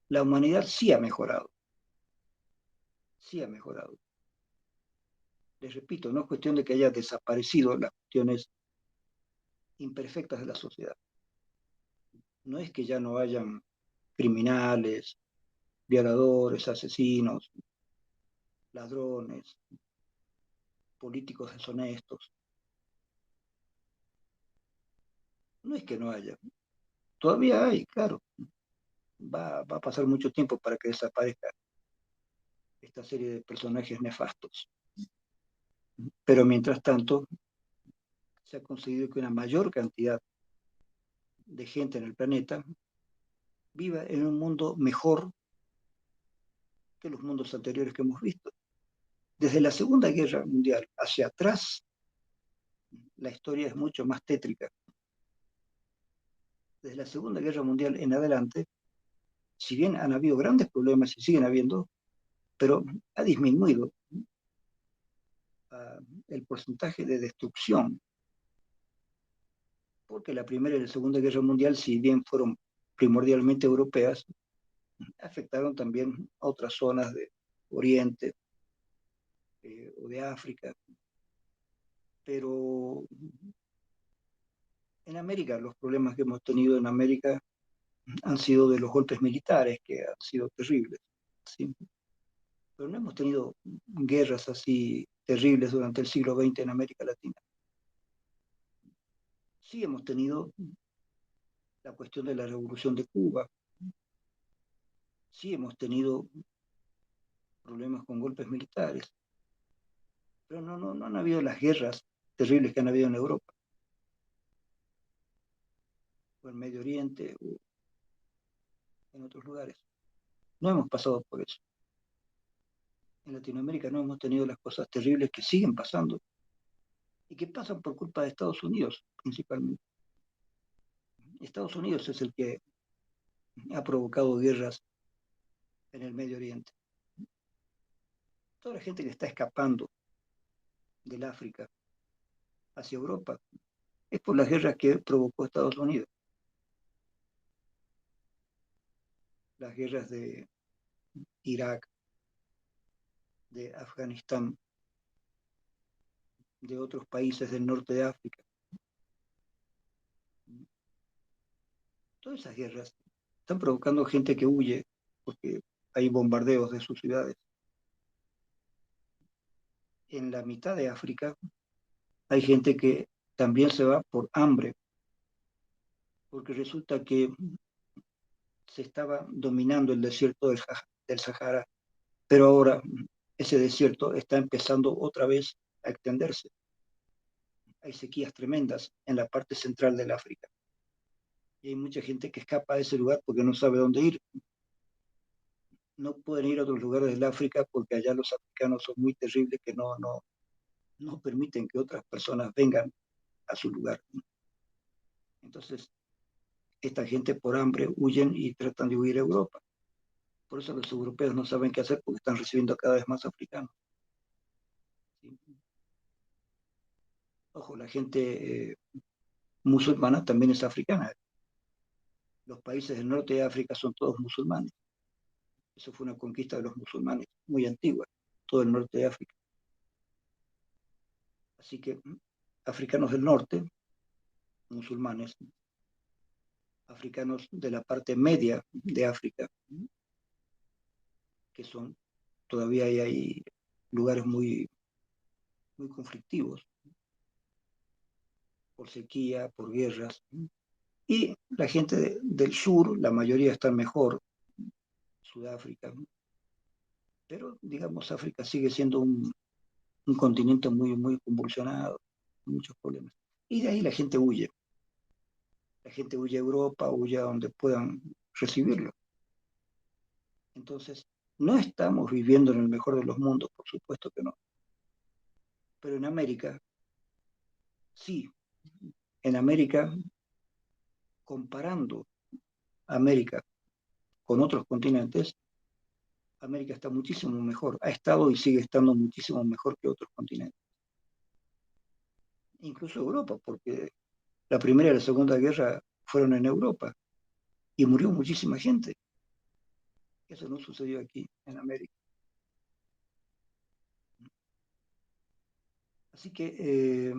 la humanidad sí ha mejorado, sí ha mejorado. Les repito, no es cuestión de que haya desaparecido las cuestiones imperfectas de la sociedad. No es que ya no hayan criminales, violadores, asesinos, ladrones, políticos deshonestos. No es que no haya. Todavía hay, claro. Va a pasar mucho tiempo para que desaparezca esta serie de personajes nefastos. Pero mientras tanto, se ha conseguido que una mayor cantidad de gente en el planeta viva en un mundo mejor que los mundos anteriores que hemos visto. Desde la Segunda Guerra Mundial hacia atrás, la historia es mucho más tétrica. Desde la Segunda Guerra Mundial en adelante, si bien han habido grandes problemas y siguen habiendo, pero ha disminuido el porcentaje de destrucción, porque la Primera y la Segunda Guerra Mundial, si bien fueron primordialmente europeas, afectaron también a otras zonas de Oriente o de África. Pero en América, los problemas que hemos tenido en América han sido de los golpes militares, que han sido terribles. ¿Sí? Pero no hemos tenido guerras así terribles durante el siglo XX en América Latina. Sí hemos tenido la cuestión de la revolución de Cuba, sí hemos tenido problemas con golpes militares, pero no han habido las guerras terribles que han habido en Europa, o en Medio Oriente, o en otros lugares. No hemos pasado por eso. En Latinoamérica no hemos tenido las cosas terribles que siguen pasando y que pasan por culpa de Estados Unidos principalmente. Estados Unidos es el que ha provocado guerras en el Medio Oriente. Toda la gente que está escapando del África hacia Europa es por las guerras que provocó Estados Unidos. Las guerras de Irak, de Afganistán, de otros países del norte de África. Todas esas guerras están provocando gente que huye porque hay bombardeos de sus ciudades. En la mitad de África hay gente que también se va por hambre, porque resulta que se estaba dominando el desierto del Sahara, pero ahora ese desierto está empezando otra vez a extenderse. Hay sequías tremendas en la parte central del África. Y hay mucha gente que escapa de ese lugar porque no sabe dónde ir. No pueden ir a otros lugares del África porque allá los africanos son muy terribles que no permiten que otras personas vengan a su lugar. Entonces, esta gente por hambre huyen y tratan de huir a Europa. Por eso los europeos no saben qué hacer porque están recibiendo cada vez más africanos. ¿Sí? Ojo, la gente musulmana también es africana. Los países del norte de África son todos musulmanes. Eso fue una conquista de los musulmanes, muy antigua, todo el norte de África. Así que africanos del norte musulmanes, africanos de la parte media de África, que son, todavía hay lugares muy conflictivos, por sequía, por guerras, y la gente del sur, la mayoría está mejor, Sudáfrica, pero digamos África sigue siendo un continente muy convulsionado, con muchos problemas. Y de ahí la gente huye. La gente huye a Europa, huye a donde puedan recibirlo. Entonces, no estamos viviendo en el mejor de los mundos, por supuesto que no. Pero en América, sí. En América, comparando América con otros continentes, América está muchísimo mejor. Ha estado y sigue estando muchísimo mejor que otros continentes. Incluso Europa, porque la Primera y la Segunda Guerra fueron en Europa y murió muchísima gente. Eso no sucedió aquí, en América. Así que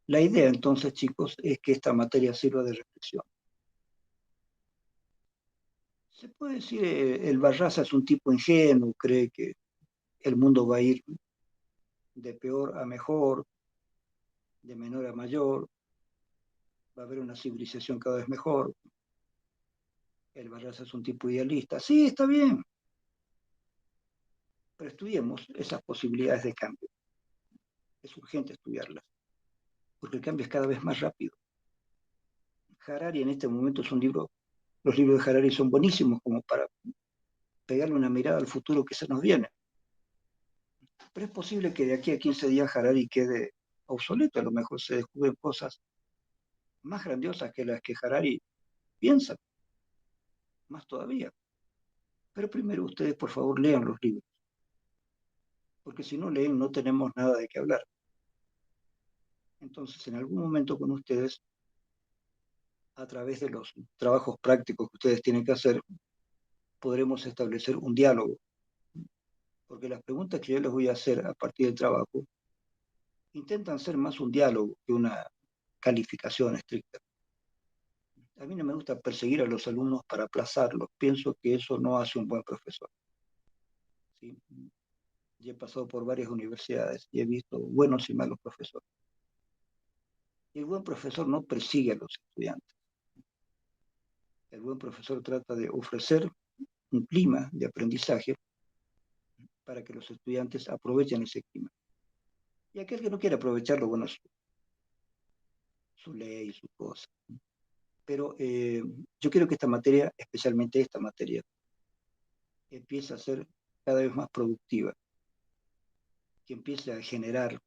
la idea entonces, chicos, es que esta materia sirva de reflexión. Se puede decir, el Barraza es un tipo ingenuo, cree que el mundo va a ir de peor a mejor, de menor a mayor, va a haber una civilización cada vez mejor. El Barraza es un tipo idealista. Sí, está bien, pero estudiemos esas posibilidades de cambio. Es urgente estudiarlas, porque el cambio es cada vez más rápido. Harari en este momento es un libro, los libros de Harari son buenísimos como para pegarle una mirada al futuro que se nos viene. Pero es posible que de aquí a 15 días Harari quede obsoleto, a lo mejor se descubren cosas más grandiosas que las que Harari piensa, más todavía. Pero primero ustedes, por favor, lean los libros, porque si no leen no tenemos nada de qué hablar. Entonces, en algún momento con ustedes, a través de los trabajos prácticos que ustedes tienen que hacer, podremos establecer un diálogo, porque las preguntas que yo les voy a hacer a partir del trabajo intentan ser más un diálogo que una calificación estricta. A mí no me gusta perseguir a los alumnos para aplazarlos. Pienso que eso no hace un buen profesor. ¿Sí? Y he pasado por varias universidades y he visto buenos y malos profesores. Y el buen profesor no persigue a los estudiantes. El buen profesor trata de ofrecer un clima de aprendizaje para que los estudiantes aprovechen ese clima. Y aquel que no quiere aprovecharlo, bueno, su ley, su cosa. Pero yo quiero que esta materia, especialmente esta materia, empiece a ser cada vez más productiva, que empiece a generar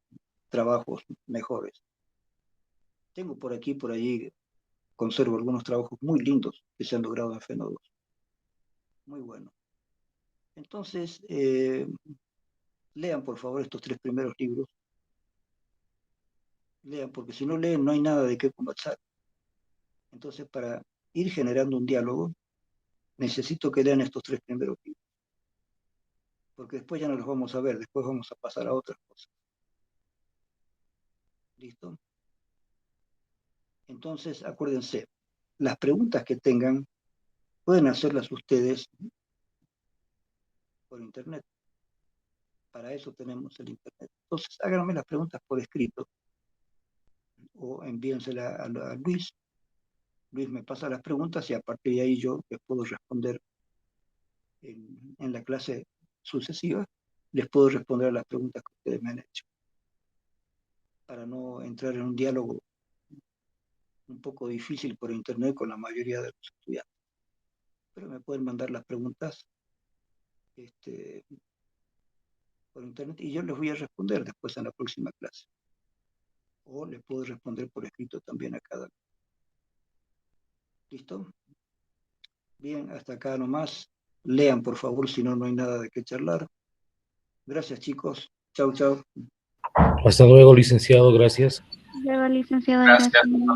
trabajos mejores. Tengo por aquí, por allí, conservo algunos trabajos muy lindos que se han logrado en FENODOS. Muy bueno. Entonces, lean por favor estos 3 primeros libros. Lean, porque si no leen no hay nada de qué conversar. Entonces, para ir generando un diálogo, necesito que lean estos 3 primeros libros. Porque después ya no los vamos a ver, después vamos a pasar a otras cosas. ¿Listo? Entonces, acuérdense, las preguntas que tengan pueden hacerlas ustedes por internet. Para eso tenemos el internet. Entonces, háganme las preguntas por escrito o envíensela a Luis. Luis me pasa las preguntas y a partir de ahí yo les puedo responder en la clase sucesiva, les puedo responder a las preguntas que ustedes me han hecho, para no entrar en un diálogo un poco difícil por internet con la mayoría de los estudiantes. Pero me pueden mandar las preguntas por internet y yo les voy a responder después en la próxima clase. O les puedo responder por escrito también a cada uno. ¿Listo? Bien, hasta acá nomás. Lean, por favor, si no, no hay nada de qué charlar. Gracias, chicos. Chau, chau. Hasta luego, licenciado. Gracias. Luego, licenciado, gracias.